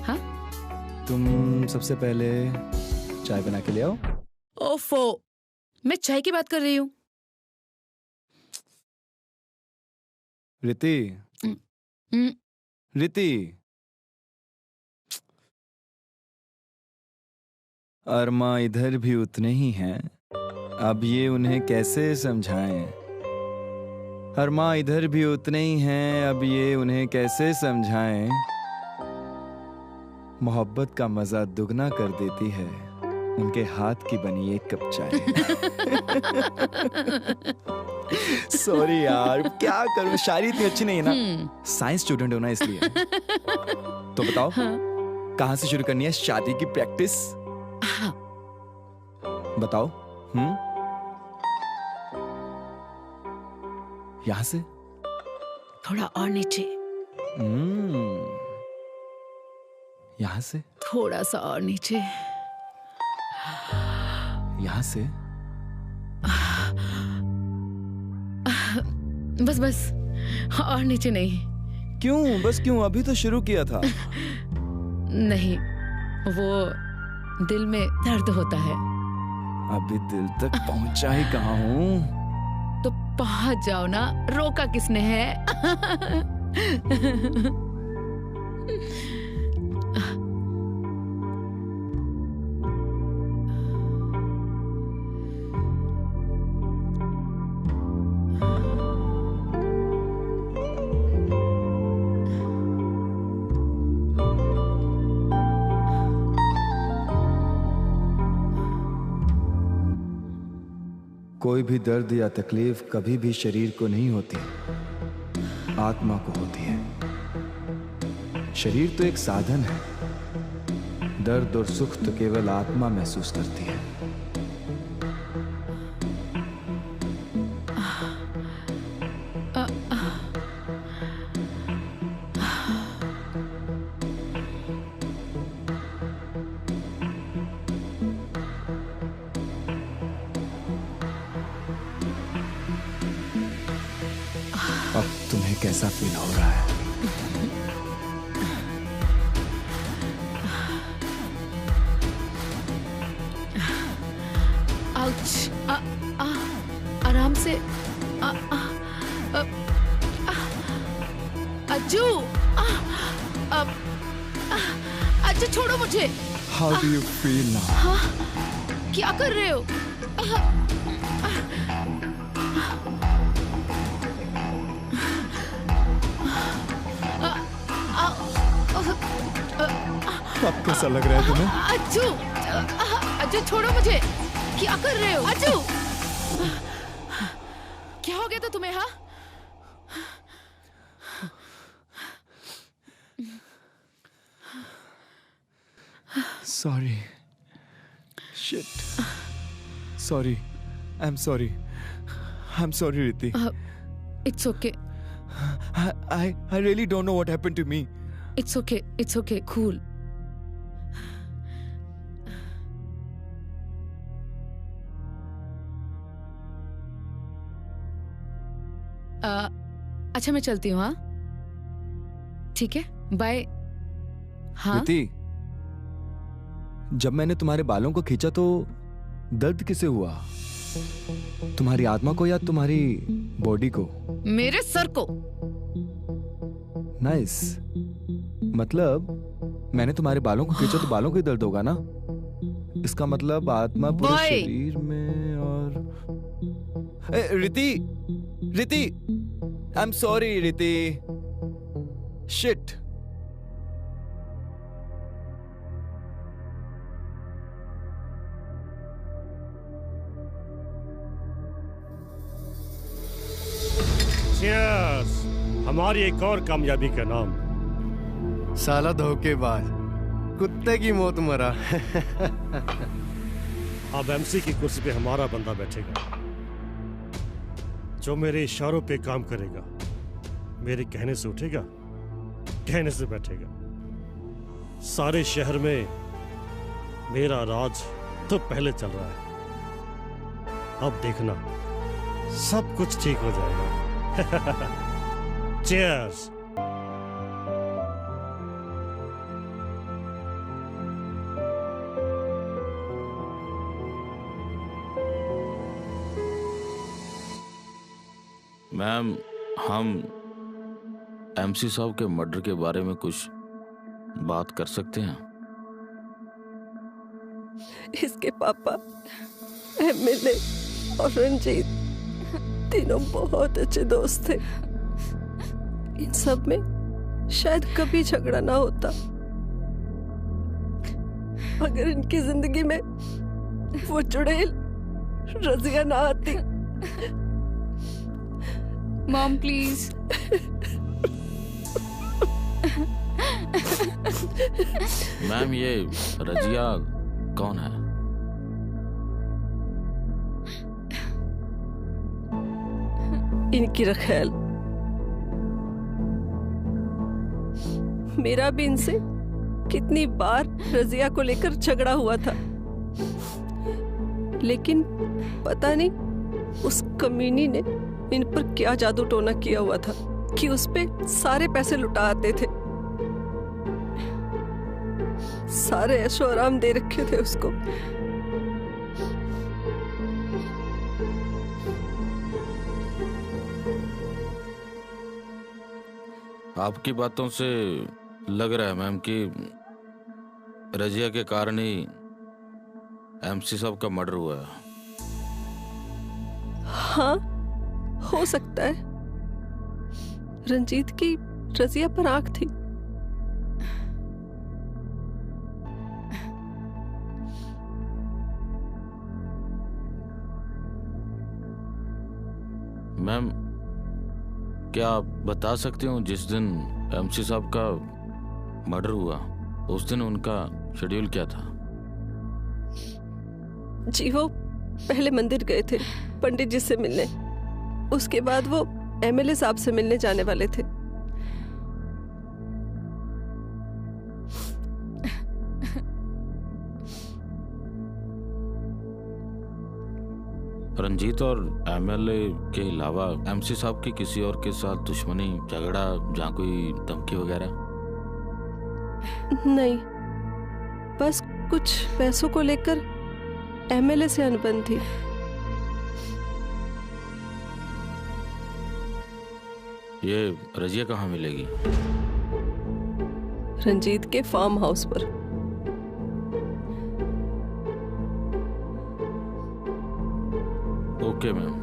हाँ तुम सबसे पहले चाय बना के ले आओ। ओफो, मैं चाय की बात कर रही हूँ। रिति रिति, अरमा इधर भी उतने ही हैं, अब ये उन्हें कैसे समझाएं? अरमा इधर भी उतने ही हैं, अब ये उन्हें कैसे समझाएं? मोहब्बत का मजा दुगना कर देती है उनके हाथ की बनी एक कप चाय। सॉरी यार, क्या करूं, शायरी इतनी अच्छी नहीं है ना। साइंस स्टूडेंट हो ना इसलिए। तो बताओ कहां से शुरू करनी है शादी की प्रैक्टिस? बताओ। यहां से? थोड़ा और नीचे। यहां से? थोड़ा सा और नीचे। यहां से? बस बस, और नीचे नहीं। क्यों? बस क्यों? अभी तो शुरू किया था। नहीं, वो दिल में दर्द होता है। अभी दिल तक पहुंचा ही कहाँ हूँ? तो पहुंच जाओ ना, रोका किसने है? कोई भी दर्द या तकलीफ कभी भी शरीर को नहीं होती, आत्मा को होती है। शरीर तो एक साधन है, दर्द और सुख तो केवल आत्मा महसूस करती है। कैसा फील हो रहा है? आउच, आराम से। अज्जू, अज्जू छोड़ो मुझे। How do you feel now? हाँ, क्या कर रहे हो? अब कैसा लग रहा है तुम्हें? अज्जू, अज्जू छोड़ो मुझे। क्या कर रहे हो? अज्जू, क्या हो गया तो तुम्हें? हाँ, Sorry. Shit. Sorry. I'm sorry. I'm sorry, Riti. it's okay. I really don't know what happened to me. It's okay. It's okay. Cool. अच्छा मैं चलती हूँ। हाँ ठीक है, बाय। हाँ रिति, जब मैंने तुम्हारे बालों को खींचा तो दर्द किसे हुआ? तुम्हारी आत्मा को या तुम्हारी बॉडी को? मेरे सर को। नाइस। मतलब मैंने तुम्हारे बालों को खींचा तो बालों को ही दर्द होगा ना? इसका मतलब आत्मा पूरे शरीर में। और रिति, रिति, आई एम सॉरी रिति। शिट। Cheers! हमारी एक और कामयाबी का नाम। साला धोखेबाज, कुत्ते की मौत मरा। अब एमसी की कुर्सी पे हमारा बंदा बैठेगा, जो मेरे इशारों पे काम करेगा, मेरे कहने से उठेगा, कहने से बैठेगा। सारे शहर में मेरा राज तो पहले चल रहा है, अब देखना सब कुछ ठीक हो जाएगा। Cheers! मैम, हम एमसी साहब के मर्डर के बारे में कुछ बात कर सकते हैं? इसके पापा, एमएलए और रंजीत तीनों बहुत अच्छे दोस्त थे। इन सब में शायद कभी झगड़ा ना होता अगर इनकी जिंदगी में वो चुड़ैल रजिया ना आती। Mom please. मैम, ये रजिया कौन है? इनकी रखैल। मेरा भी इनसे कितनी बार रजिया को लेकर झगड़ा हुआ था, लेकिन पता नहीं उस कमीनी ने इन पर क्या जादू टोना किया हुआ था कि उस पे सारे पैसे लुटा आते थे। सारे ऐशो आराम दे रखे थे उसको। आपकी बातों से लग रहा है मैम कि रजिया के कारण ही एमसी साहब का मर्डर हुआ है। हाँ, हो सकता है। रंजीत की रजिया पर आंख थी। मैम, क्या आप बता सकते हो जिस दिन एमसी साहब का मर्डर हुआ उस दिन उनका शेड्यूल क्या था? जी, वो पहले मंदिर गए थे पंडित जी से मिलने। उसके बाद वो एमएलए साहब से मिलने जाने वाले थे। रंजीत और एमएलए के अलावा एमसी साहब की किसी और के साथ दुश्मनी, झगड़ा, जहाँ कोई धमकी वगैरह? नहीं, बस कुछ पैसों को लेकर एमएलए से अनबन थी। ये रजिया कहाँ मिलेगी? रंजीत के फार्म हाउस पर। ओके मैम,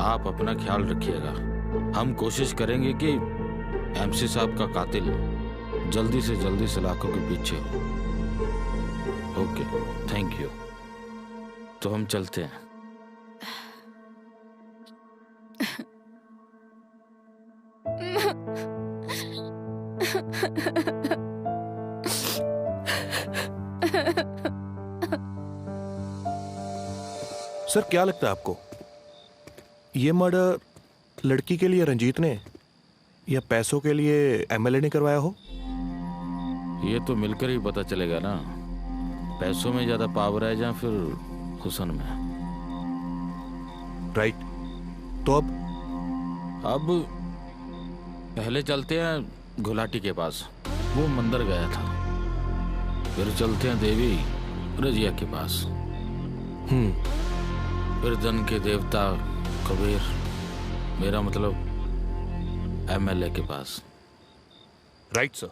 आप अपना ख्याल रखिएगा। हम कोशिश करेंगे कि एमसी साहब का कातिल जल्दी से जल्दी सलाखों के पीछे हो। Okay, thank you. तो हम चलते हैं। सर, क्या लगता है आपको, ये मर्डर लड़की के लिए रंजीत ने या पैसों के लिए एमएलए ने करवाया हो? ये तो मिलकर ही पता चलेगा ना, पैसों में ज्यादा पावर है या फिर हुस्न में। राइट, तो अब पहले चलते हैं गुलाटी के पास, वो मंदिर गया था। फिर चलते हैं देवी रजिया के पास। फिर धन के देवता कबीर, मेरा मतलब एमएलए के पास। Right sir.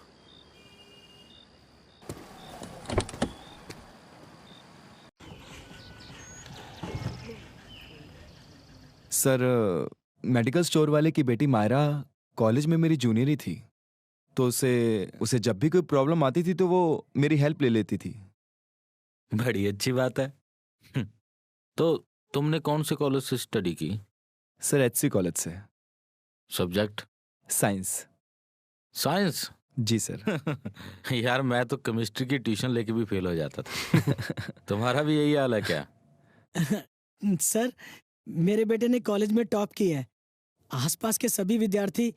Sir, medical store वाले की बेटी मायरा कॉलेज में मेरी जूनियर ही थी, तो उसे जब भी कोई प्रॉब्लम आती थी तो वो मेरी हेल्प ले लेती थी। बड़ी अच्छी बात है। तो तुमने कौन से कॉलेज से स्टडी की? सर, एचसी कॉलेज से। सब्जेक्ट? साइंस। साइंस? जी सर। यार, मैं तो केमिस्ट्री की ट्यूशन लेके भी फेल हो जाता था। तुम्हारा भी यही हाल है क्या? सर, मेरे बेटे ने कॉलेज में टॉप किया है। आसपास के सभी विद्यार्थी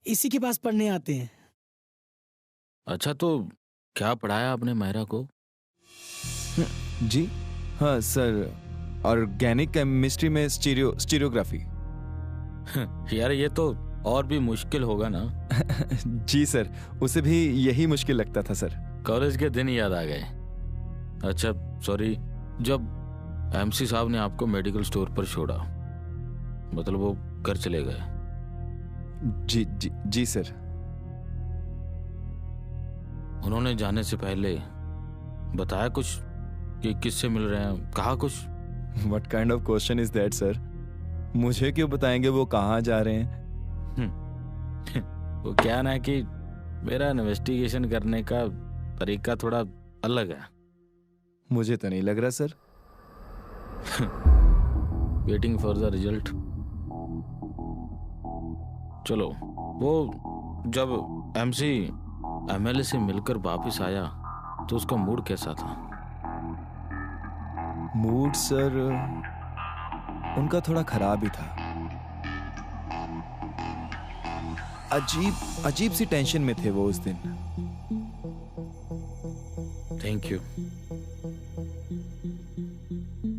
इसी के पास पढ़ने आते हैं। अच्छा, तो क्या पढ़ाया आपने मायरा को? जी हाँ सर, ऑर्गेनिक केमिस्ट्री में स्टीरियोग्राफी। यार, ये तो और भी मुश्किल होगा ना? जी सर, उसे भी यही मुश्किल लगता था सर। कॉलेज के दिन याद आ गए। अच्छा सॉरी, जब एमसी साहब ने आपको मेडिकल स्टोर पर छोड़ा, मतलब वो घर चले गए? जी जी जी सर। उन्होंने जाने से पहले बताया कुछ कि किससे मिल रहे हैं, कहा कुछ? What kind of question is that, sir? मुझे क्यों बताएंगे वो कहाँ जा रहे हैं? वो क्या ना कि मेरा इन्वेस्टिगेशन करने का तरीका थोड़ा अलग है। मुझे तो नहीं लग रहा sir. Waiting for the result. चलो, वो जब एमसी एमएलए से मिलकर वापस आया तो उसका मूड कैसा था? मूड सर, उनका थोड़ा खराब ही था। अजीब सी टेंशन में थे वो उस दिन। Thank you.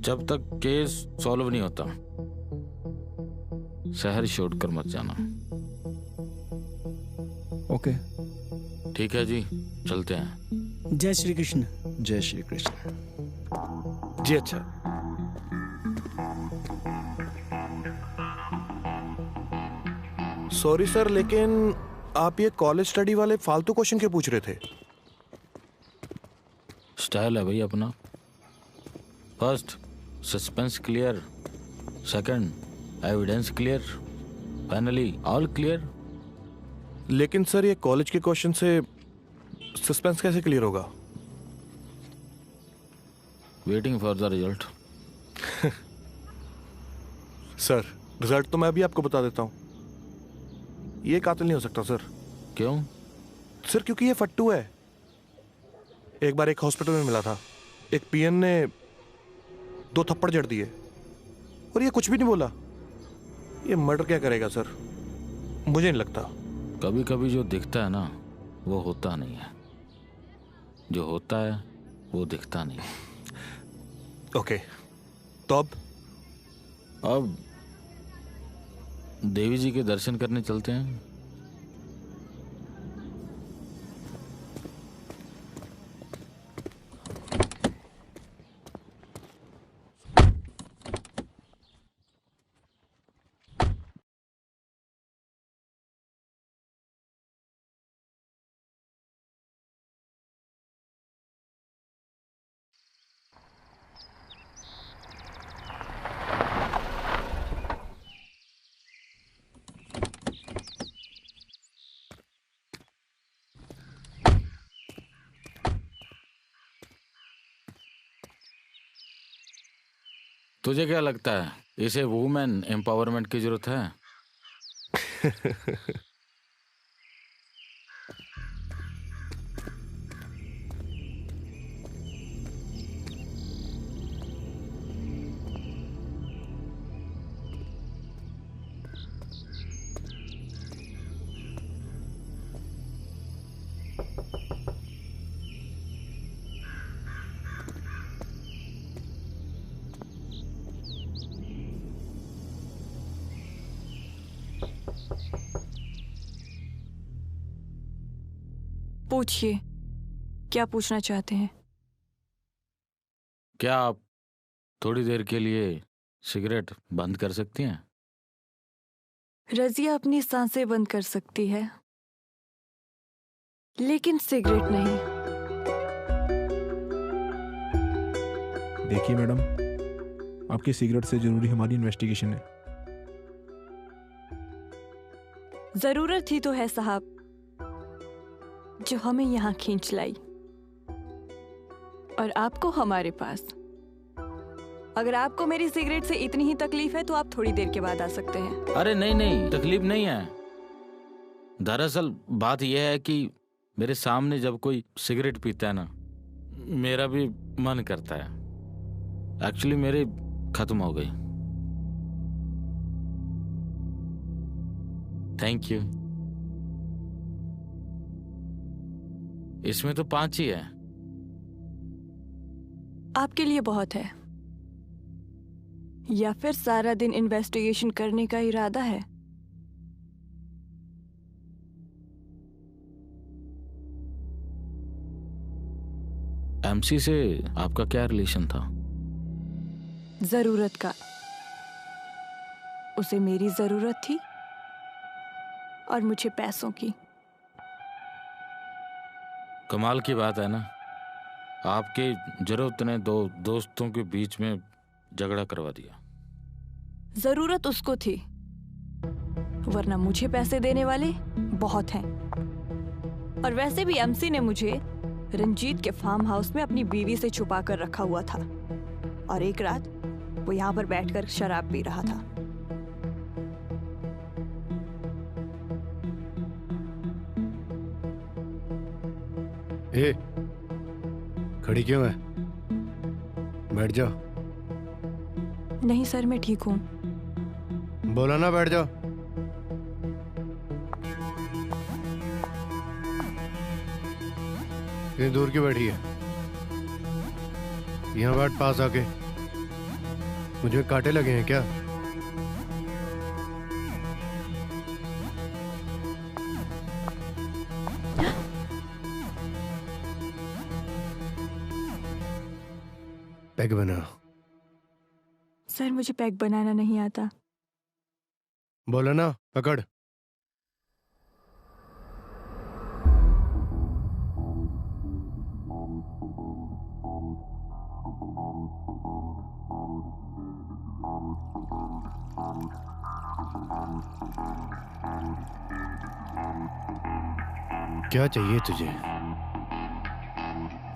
जब तक केस सॉल्व नहीं होता शहर छोड़कर मत जाना। ओके। ठीक है जी, चलते हैं। जय श्री कृष्ण। जय श्री कृष्ण। जी अच्छा। सॉरी सर, लेकिन आप ये कॉलेज स्टडी वाले फालतू क्वेश्चन क्यों पूछ रहे थे? स्टाइल है भाई अपना। First suspense clear, second evidence clear, finally all clear. लेकिन सर, ये कॉलेज के क्वेश्चन से सस्पेंस कैसे क्लियर होगा? Waiting for the result. Sir, result तो मैं भी आपको बता देता हूँ। ये कातिल नहीं हो सकता सर। क्यों? सर, क्योंकि ये फट्टू है। एक बार एक हॉस्पिटल में मिला था, एक पीएन ने 2 थप्पड़ जड़ दिए और ये कुछ भी नहीं बोला। ये मर्डर क्या करेगा सर? मुझे नहीं लगता। कभी कभी जो दिखता है ना वो होता नहीं है, जो होता है वो दिखता नहीं है। ओके, तो अब अब देवी जी के दर्शन करने चलते हैं। तुझे क्या लगता है इसे वुमेन एम्पावरमेंट की जरूरत है? पूछिए, क्या पूछना चाहते हैं? क्या आप थोड़ी देर के लिए सिगरेट बंद कर सकती हैं? रजिया अपनी सांसें बंद कर सकती है, लेकिन सिगरेट नहीं। देखिए मैडम, आपकी सिगरेट से जरूरी हमारी इन्वेस्टिगेशन है। जरूरत ही तो है साहब, जो हमें यहाँ खींच लाई, और आपको हमारे पास। अगर आपको मेरी सिगरेट से इतनी ही तकलीफ है तो आप थोड़ी देर के बाद आ सकते हैं। अरे नहीं नहीं, तकलीफ नहीं है। दरअसल बात यह है कि मेरे सामने जब कोई सिगरेट पीता है ना, मेरा भी मन करता है। एक्चुअली मेरे खत्म हो गई। Thank you. इसमें तो 5 ही है। आपके लिए बहुत है, या फिर सारा दिन इन्वेस्टिगेशन करने का इरादा है? एमसी से आपका क्या रिलेशन था? जरूरत का। उसे मेरी जरूरत थी और मुझे पैसों की। कमाल की बात है ना, आपकी जरूरत ने 2 दोस्तों के बीच में झगड़ा करवा दिया। जरूरत उसको थी, वरना मुझे पैसे देने वाले बहुत हैं। और वैसे भी एमसी ने मुझे रंजीत के फार्म हाउस में अपनी बीवी से छुपा कर रखा हुआ था, और एक रात वो यहाँ पर बैठकर शराब पी रहा था। ए, खड़ी क्यों है? बैठ जाओ। नहीं सर, मैं ठीक हूँ। बोला ना बैठ जाओ। इतनी दूर क्यों बैठी है? यहाँ बैठ पास आके। मुझे कांटे लगे हैं क्या? पैग बना। सर, मुझे पैग बनाना नहीं आता। बोला ना, पकड़। क्या चाहिए तुझे?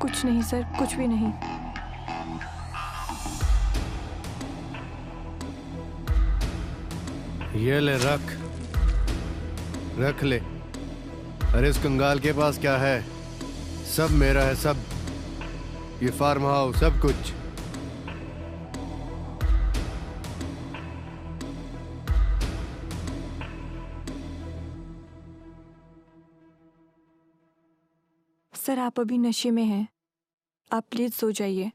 कुछ नहीं सर, कुछ भी नहीं। ये ले, रख ले। अरे इस कंगाल के पास क्या है? सब मेरा है, सब। ये फार्म हाउस, सब कुछ। सर, आप अभी नशे में हैं, आप प्लीज सो जाइए।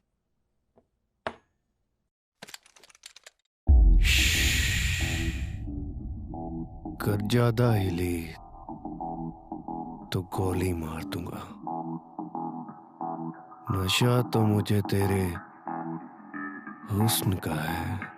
अगर ज्यादा हिली तो गोली मार दूंगा। नशा तो मुझे तेरे हुस्न का है।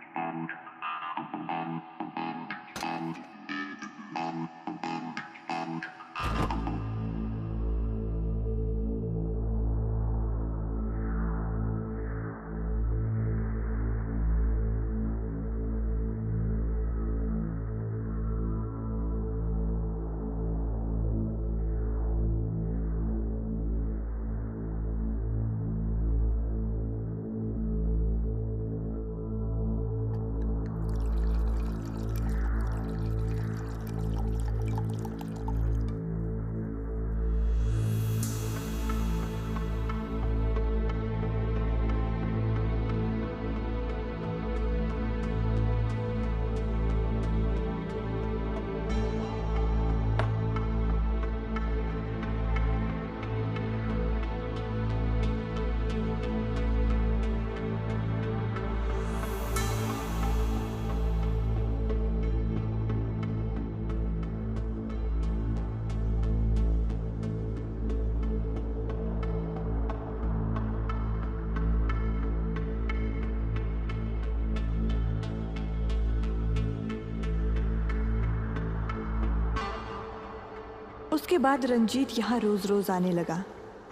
उसके बाद रंजीत यहाँ रोज रोज आने लगा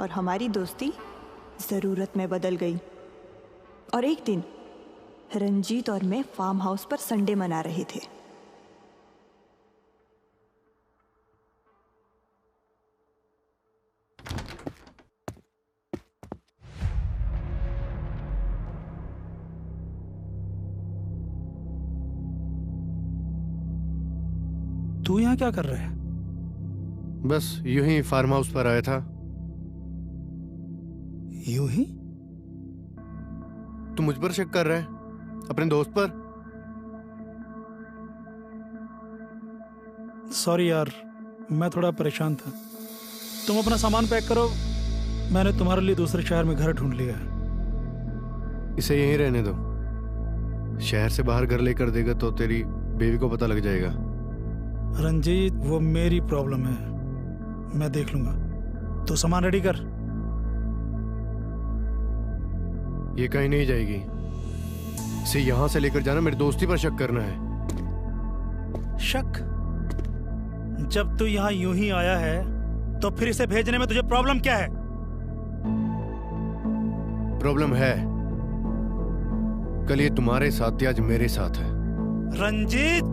और हमारी दोस्ती ज़रूरत में बदल गई। और एक दिन रंजीत और मैं फार्म हाउस पर संडे मना रहे थे। तू यहाँ क्या कर रहा है? बस यूं ही फार्म हाउस पर आया था। यूं ही? तू मुझ पर शक कर रहा है? अपने दोस्त पर? सॉरी यार, मैं थोड़ा परेशान था। तुम अपना सामान पैक करो, मैंने तुम्हारे लिए दूसरे शहर में घर ढूंढ लिया है। इसे यहीं रहने दो। शहर से बाहर घर लेकर देगा तो तेरी बेबी को पता लग जाएगा। रंजीत, वो मेरी प्रॉब्लम है, मैं देख लूंगा। तो सामान रेडी कर। ये कहीं नहीं जाएगी। इसे यहां से लेकर जाना, मेरी दोस्ती पर शक करना है। शक? जब तू यहाँ यूं ही आया है तो फिर इसे भेजने में तुझे प्रॉब्लम क्या है? प्रॉब्लम है, कल ये तुम्हारे साथ थी, आज मेरे साथ है। रंजीत,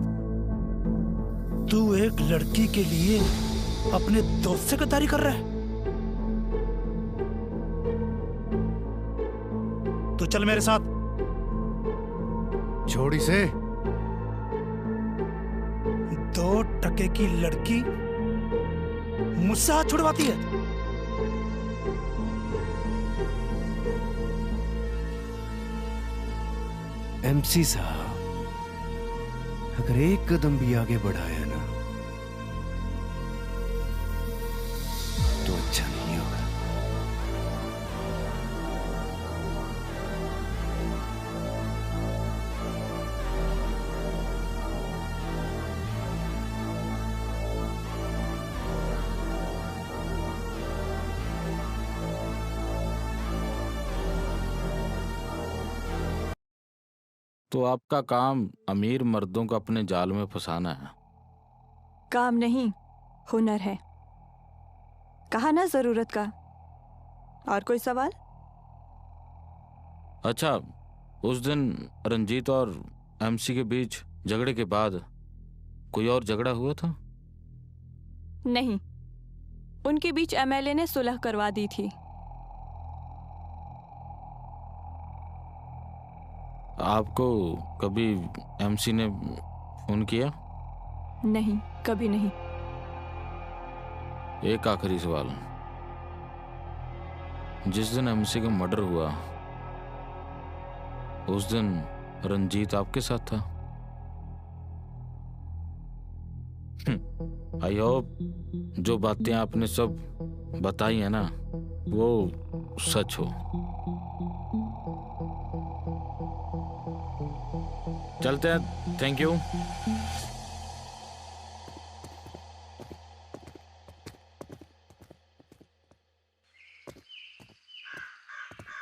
तू एक लड़की के लिए अपने दोस्त से गद्दारी कर रहा है? तो चल मेरे साथ। छोड़ इसे। 2 टके की लड़की मुझसे हाथ छुड़वाती है। एमसी साहब, अगर एक कदम भी आगे बढ़ाया ना तो अच्छा नहीं होगा। तो आपका काम अमीर मर्दों को अपने जाल में फंसाना है? काम नहीं, हुनर है। कहा ना जरूरत का। और कोई सवाल? अच्छा, उस दिन रंजीत और एमसी के बीच झगड़े के बाद कोई और झगड़ा हुआ था? नहीं, उनके बीच एमएलए ने सुलह करवा दी थी। आपको कभी एमसी ने फोन किया? नहीं, कभी नहीं। एक आखिरी सवाल, जिस दिन एमसी का मर्डर हुआ उस दिन रंजीत आपके साथ था? आई होप जो बातें आपने सब बताई है ना वो सच हो। चलते हैं, थैंक यू।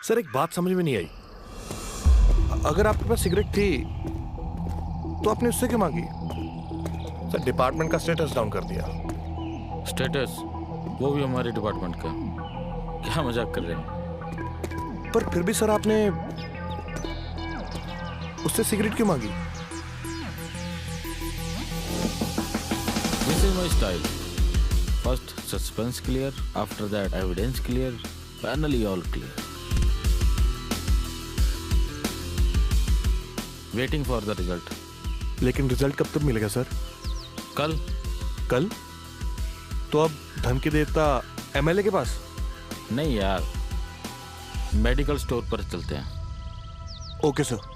सर एक बात समझ में नहीं आई, अगर आपके पास सिगरेट थी तो आपने उससे क्यों मांगी? सर डिपार्टमेंट का स्टेटस डाउन कर दिया। स्टेटस वो भी हमारे डिपार्टमेंट का। क्या मजाक कर रहे हैं? पर फिर भी सर आपने उससे सिगरेट क्यों मांगी? This is my style. First suspense clear, after that evidence clear, finally all clear. Waiting for the result. लेकिन रिजल्ट कब तक मिलेगा सर? कल। कल? तो अब धमकी देता एमएलए के पास? नहीं यार, मेडिकल स्टोर पर चलते हैं। Okay sir.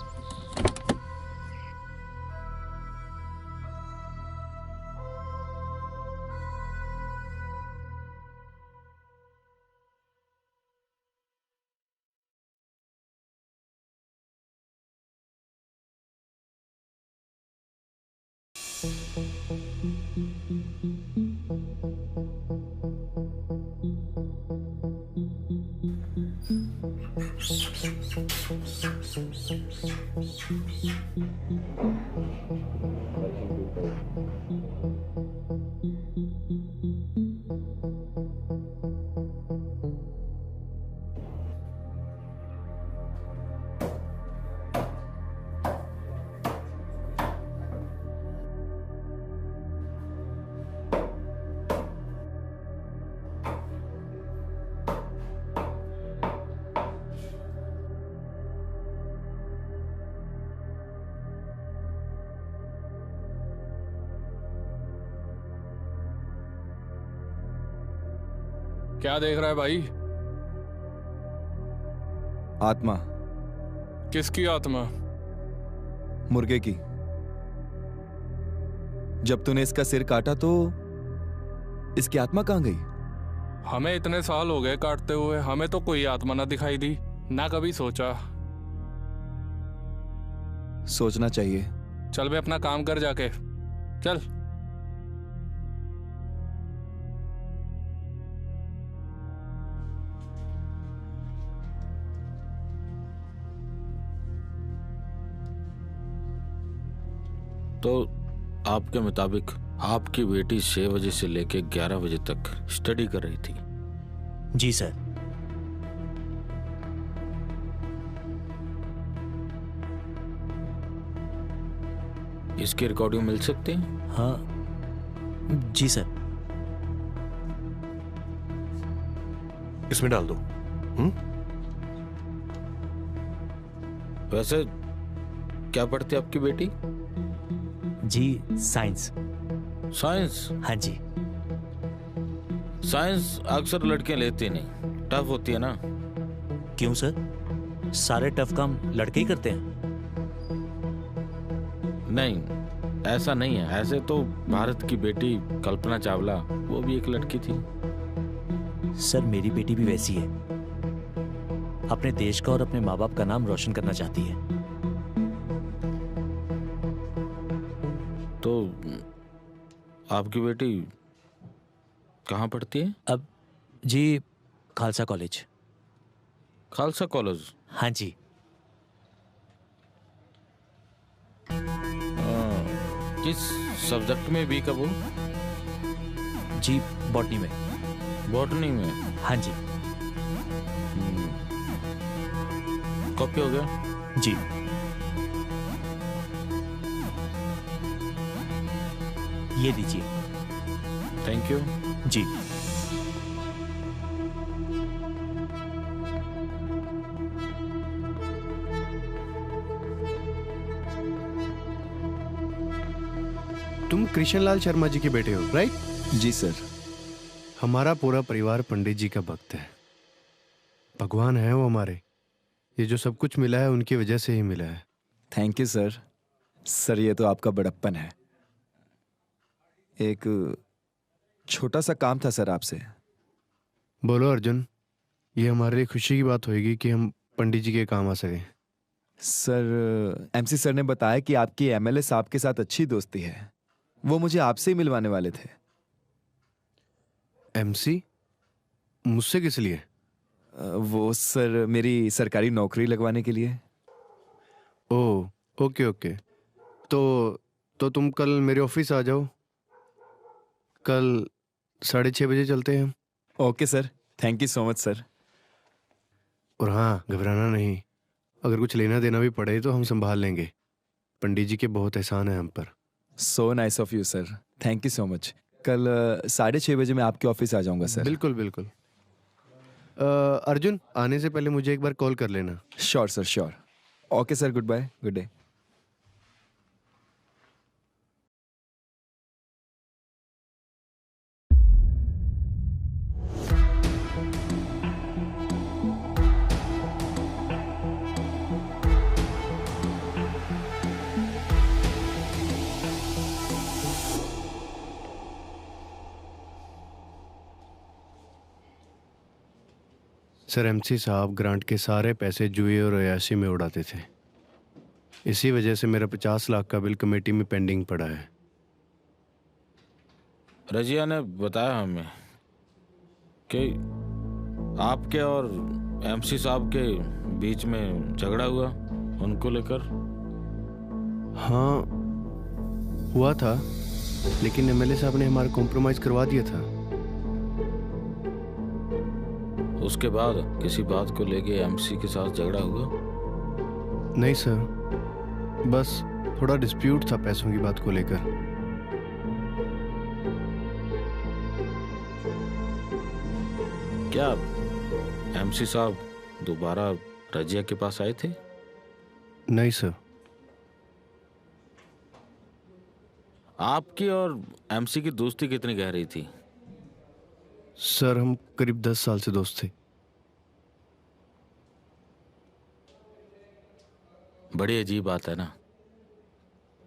क्या देख रहा है भाई? आत्मा। किसकी आत्मा? मुर्गे की। जब तूने इसका सिर काटा तो इसकी आत्मा कहां गई? हमें इतने साल हो गए काटते हुए, हमें तो कोई आत्मा ना दिखाई दी, ना कभी सोचा। सोचना चाहिए। चल बे अपना काम कर जाके, चल। तो आपके मुताबिक आपकी बेटी 6 बजे से लेकर 11 बजे तक स्टडी कर रही थी? जी सर। इसकी रिकॉर्डिंग मिल सकती है? हाँ जी सर। इसमें डाल दो। वैसे क्या पढ़ती है आपकी बेटी? जी साइंस। साइंस? हाँ जी। साइंस अक्सर लड़कियां लेती नहीं, टफ होती है ना। क्यों सर? सारे टफ काम लड़के ही करते हैं। नहीं, ऐसा नहीं है। ऐसे तो भारत की बेटी कल्पना चावला, वो भी एक लड़की थी। सर मेरी बेटी भी वैसी है, अपने देश का और अपने माँ बाप का नाम रोशन करना चाहती है। तो आपकी बेटी कहाँ पढ़ती है? अब जी खालसा कॉलेज। खालसा कॉलेज? हाँ जी। किस सब्जेक्ट में भी कब? जी बॉटनी में। बॉटनी में? हाँ जी। कॉपी हो गया? जी। ये लीजिए। Thank you. जी। तुम कृष्ण लाल शर्मा जी के बेटे हो, राइट? जी सर। हमारा पूरा परिवार पंडित जी का भक्त है। भगवान है वो हमारे। ये जो सब कुछ मिला है उनकी वजह से ही मिला है। Thank you sir. सर ये तो आपका बड़प्पन है। एक छोटा सा काम था सर आपसे। बोलो अर्जुन, ये हमारे लिए खुशी की बात होगी कि हम पंडित जी के काम आ सके। सर एमसी सर ने बताया कि आपकी एमएलए साहब के साथ अच्छी दोस्ती है। वो मुझे आपसे ही मिलवाने वाले थे। एमसी? मुझसे किस लिए? वो सर मेरी सरकारी नौकरी लगवाने के लिए। ओह ओके ओके, तो तुम कल मेरे ऑफिस आ जाओ, कल 6:30 बजे चलते हैं। Okay sir, thank you so much sir. और हाँ, घबराना नहीं, अगर कुछ लेना देना भी पड़े तो हम संभाल लेंगे। पंडित जी के बहुत एहसान है हम पर। So nice of you sir, thank you so much. कल 6:30 बजे मैं आपके ऑफिस आ जाऊंगा सर। बिल्कुल बिल्कुल। अर्जुन, आने से पहले मुझे एक बार कॉल कर लेना। Sure sir, sure. Okay sir, good bye, good day. Sir, MC साहब ग्रांट के सारे पैसे जुए और अयाशी में उड़ाते थे। इसी वजह से मेरा 50 लाख का बिल कमेटी में पेंडिंग पड़ा है। रजिया ने बताया हमें कि आपके और एमसी साहब के बीच में झगड़ा हुआ उनको लेकर। हाँ हुआ था, लेकिन एमएलए साहब ने हमारा कॉम्प्रोमाइज करवा दिया था। उसके बाद किसी बात को लेके एमसी के साथ झगड़ा हुआ? नहीं सर, बस थोड़ा डिस्प्यूट था पैसों की बात को लेकर। क्या एमसी साहब दोबारा रजिया के पास आए थे? नहीं सर। आपकी और एमसी की दोस्ती कितनी गहरी थी? सर, हम करीब 10 साल से दोस्त थे। बड़ी अजीब बात है ना,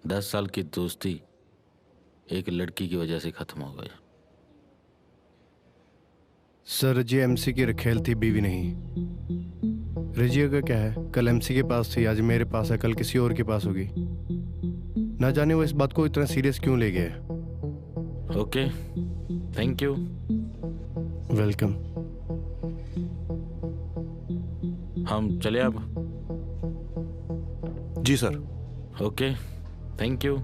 10 साल की दोस्ती एक लड़की की वजह से खत्म हो गई। सर, रजिया एमसी की रखेल थी, बीवी नहीं। रजिया का क्या है, कल एमसी के पास थी, आज मेरे पास है, कल किसी और के पास होगी। ना जाने वो इस बात को इतना सीरियस क्यों ले गया। Okay, thank you. वेलकम। हम चले अब? जी सर। Okay, thank you.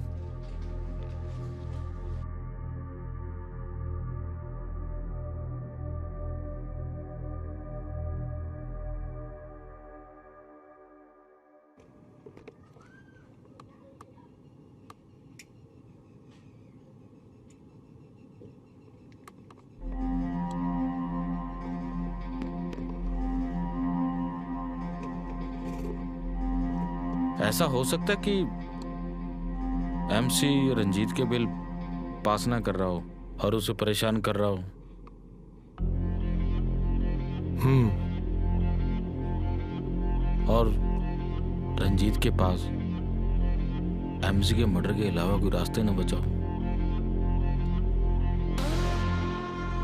ऐसा हो सकता है कि एमसी रंजीत के बिल पास ना कर रहा हो और उसे परेशान कर रहा हो। और रंजीत के पास एमसी के मर्डर के अलावा कोई रास्ते न बचा हो।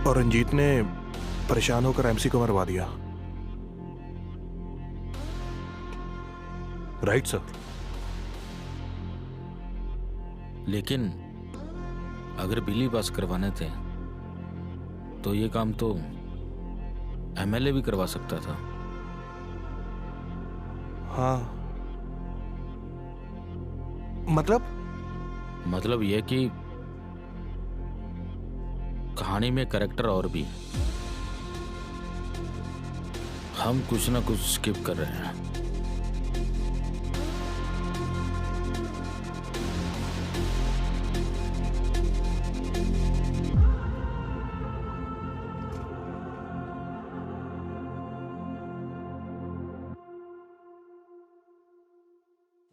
और रंजीत ने परेशान होकर एमसी को मरवा दिया। Right sir. लेकिन अगर बिल ही पास करवाने थे तो ये काम तो एमएलए भी करवा सकता था। हाँ, मतलब यह कि कहानी में कैरेक्टर और भी, हम कुछ ना कुछ स्किप कर रहे हैं।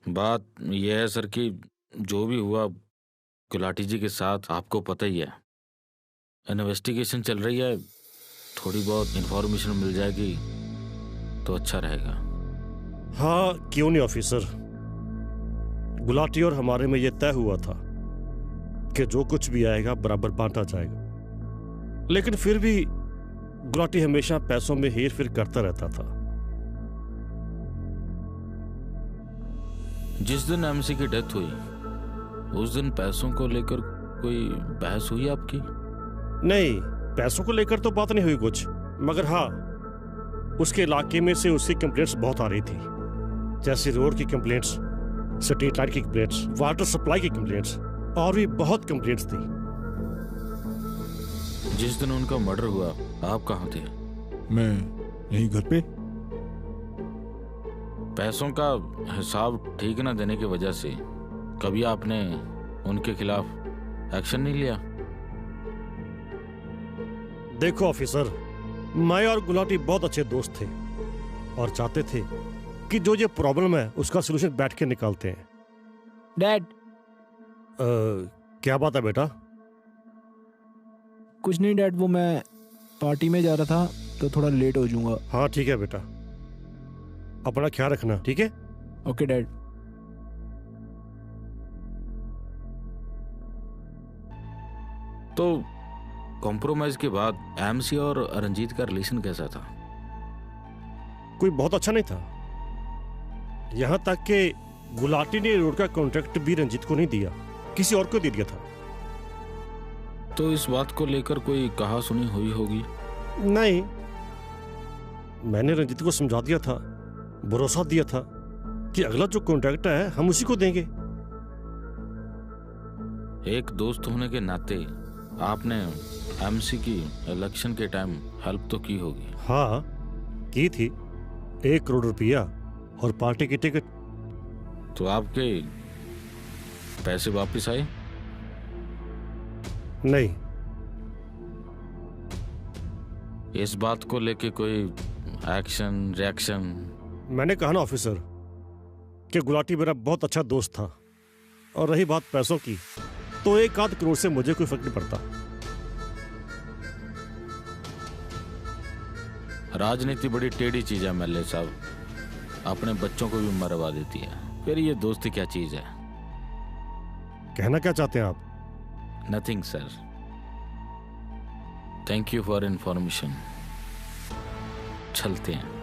बात यह है सर कि जो भी हुआ गुलाटी जी के साथ आपको पता ही है। इन्वेस्टिगेशन चल रही है, थोड़ी बहुत इंफॉर्मेशन मिल जाएगी तो अच्छा रहेगा। हाँ क्यों नहीं ऑफिसर, गुलाटी और हमारे में यह तय हुआ था कि जो कुछ भी आएगा बराबर बांटा जाएगा, लेकिन फिर भी गुलाटी हमेशा पैसों में हेर फेर करता रहता था। जिस दिन एमसी की डेथ हुई उस दिन पैसों को लेकर कोई बहस हुई आपकी? नहीं, पैसों को लेकर तो बात नहीं हुई कुछ, मगर हाँ उसके इलाके में से उसकी कंप्लेंट्स बहुत आ रही थी, जैसे रोड की कंप्लेंट्स, स्ट्रीट लाइट की कंप्लेंट्स, वाटर सप्लाई की कंप्लेंट्स, और भी बहुत कंप्लेंट्स थी। जिस दिन उनका मर्डर हुआ आप कहाँ थे? मैं यहीं घर पे। पैसों का हिसाब ठीक न देने की वजह से कभी आपने उनके खिलाफ एक्शन नहीं लिया? देखो ऑफिसर, मैं और गुलाटी बहुत अच्छे दोस्त थे और चाहते थे कि जो ये प्रॉब्लम है उसका सलूशन बैठ के निकालते हैं। डैड, क्या बात है बेटा? कुछ नहीं डैड, वो मैं पार्टी में जा रहा था तो थोड़ा लेट हो जाऊंगा। हाँ ठीक है बेटा, अपना ख्याल रखना, ठीक है? Okay dad. तो कॉम्प्रोमाइज के बाद एमसी और रंजीत का रिलेशन कैसा था? कोई बहुत अच्छा नहीं था, यहां तक कि गुलाटी ने रोड का कॉन्ट्रैक्ट भी रंजीत को नहीं दिया, किसी और को दे दिया था। तो इस बात को लेकर कोई कहा सुनी हुई होगी? नहीं, मैंने रंजीत को समझा दिया था, भरोसा दिया था कि अगला जो कॉन्ट्रैक्ट है हम उसी को देंगे। एक दोस्त होने के नाते आपने एमसी की इलेक्शन के टाइम हेल्प तो की होगी? हाँ की थी, 1 करोड़ रुपया और पार्टी की टिकट। तो आपके पैसे वापस आए? नहीं। इस बात को लेके कोई एक्शन रिएक्शन? मैंने कहा ना ऑफिसर कि गुलाटी मेरा बहुत अच्छा दोस्त था, और रही बात पैसों की तो 1 आध करोड़ से मुझे कोई फर्क नहीं पड़ता। राजनीति बड़ी टेढ़ी चीज है एमएलए साहब, अपने बच्चों को भी मरवा देती है, फिर ये दोस्ती क्या चीज है? कहना क्या चाहते हैं आप? Nothing sir, thank you for information. चलते हैं।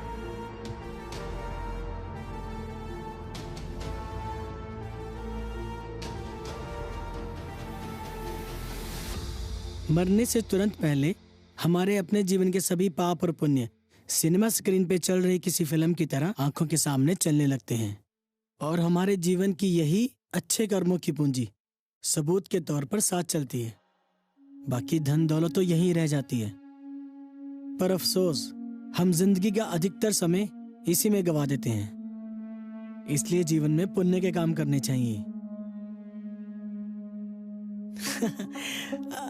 मरने से तुरंत पहले हमारे अपने जीवन के सभी पाप और पुण्य सिनेमा स्क्रीन पे चल रही किसी फिल्म की तरह आंखों के सामने चलने लगते हैं, और हमारे जीवन की यही अच्छे कर्मों की पूंजी सबूत के तौर पर साथ चलती है। बाकी धन दौलत तो यहीं रह जाती है, पर अफसोस हम जिंदगी का अधिकतर समय इसी में गवा देते हैं। इसलिए जीवन में पुण्य के काम करने चाहिए।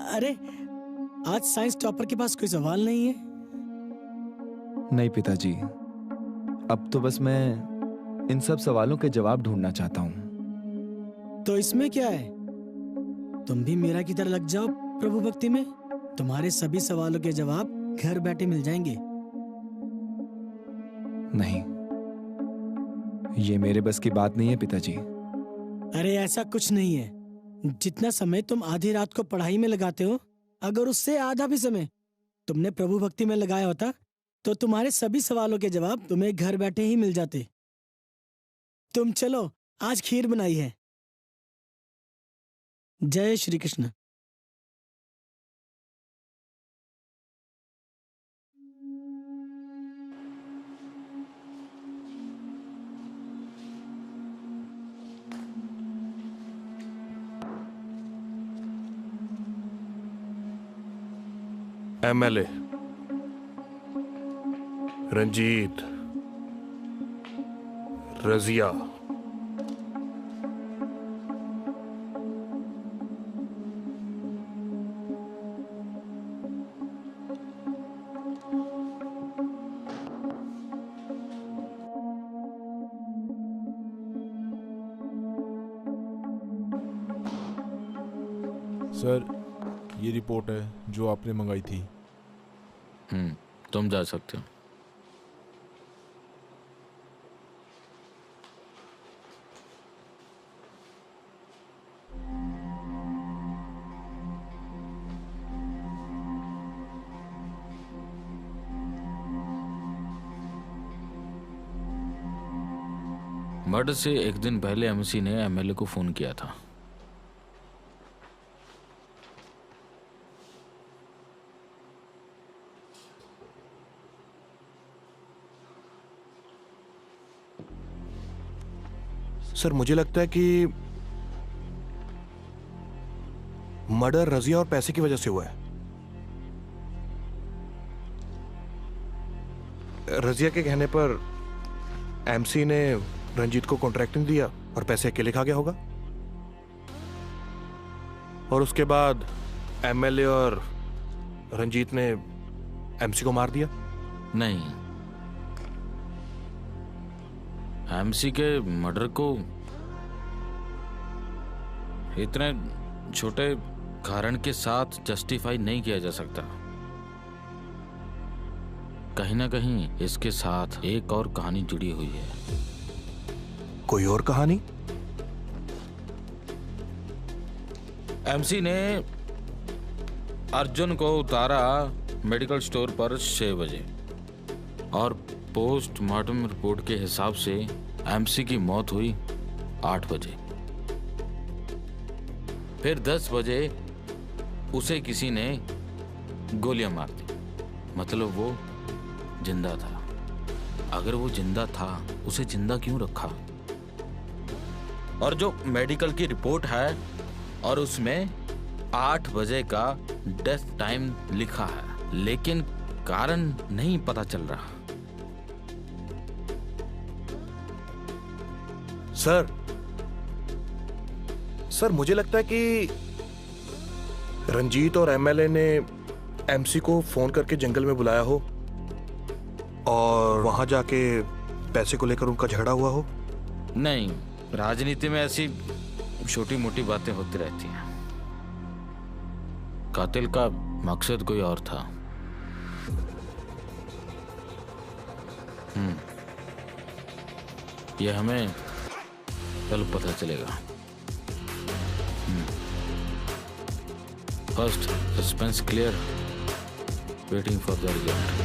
अरे आज साइंस टॉपर के पास कोई सवाल नहीं है? नहीं पिताजी, अब तो बस मैं इन सब सवालों के जवाब ढूंढना चाहता हूँ। तो इसमें क्या है, तुम भी मेरा की तरह लग जाओ प्रभु भक्ति में, तुम्हारे सभी सवालों के जवाब घर बैठे मिल जाएंगे। नहीं, ये मेरे बस की बात नहीं है पिताजी। अरे ऐसा कुछ नहीं है। जितना समय तुम आधी रात को पढ़ाई में लगाते हो, अगर उससे आधा भी समय तुमने प्रभु भक्ति में लगाया होता तो तुम्हारे सभी सवालों के जवाब तुम्हें घर बैठे ही मिल जाते। तुम चलो, आज खीर बनाई है। जय श्री कृष्ण। एमएलए रंजीत, रजिया, सर, ये रिपोर्ट है जो आपने मंगाई थी। तुम जा सकते हो। मर्डर से एक दिन पहले एमसी ने एमएलए को फोन किया था। सर मुझे लगता है कि मर्डर रजिया और पैसे की वजह से हुआ है। रजिया के कहने पर एमसी ने रंजीत को कॉन्ट्रैक्टिंग दिया और पैसे अकेले खा गया होगा, और उसके बाद एमएलए और रंजीत ने एमसी को मार दिया। नहीं, एमसी के मर्डर को इतने छोटे कारण के साथ जस्टिफाई नहीं किया जा सकता। कहीं ना कहीं इसके साथ एक और कहानी जुड़ी हुई है। कोई और कहानी? एमसी ने अर्जुन को उतारा मेडिकल स्टोर पर 6 बजे और पोस्टमार्टम रिपोर्ट के हिसाब से एमसी की मौत हुई 8 बजे। फिर 10 बजे उसे किसी ने गोलियां मार दी, मतलब वो जिंदा था। अगर वो जिंदा था, उसे जिंदा क्यों रखा? और जो मेडिकल की रिपोर्ट है और उसमें 8 बजे का डेथ टाइम लिखा है, लेकिन कारण नहीं पता चल रहा। सर मुझे लगता है कि रंजीत और एमएलए ने एमसी को फोन करके जंगल में बुलाया हो और वहां जाके पैसे को लेकर उनका झगड़ा हुआ हो। नहीं, राजनीति में ऐसी छोटी मोटी बातें होती रहती हैं। कातिल का मकसद कोई और था। यह हमें कल पता चलेगा। First suspense clear, waiting for the result.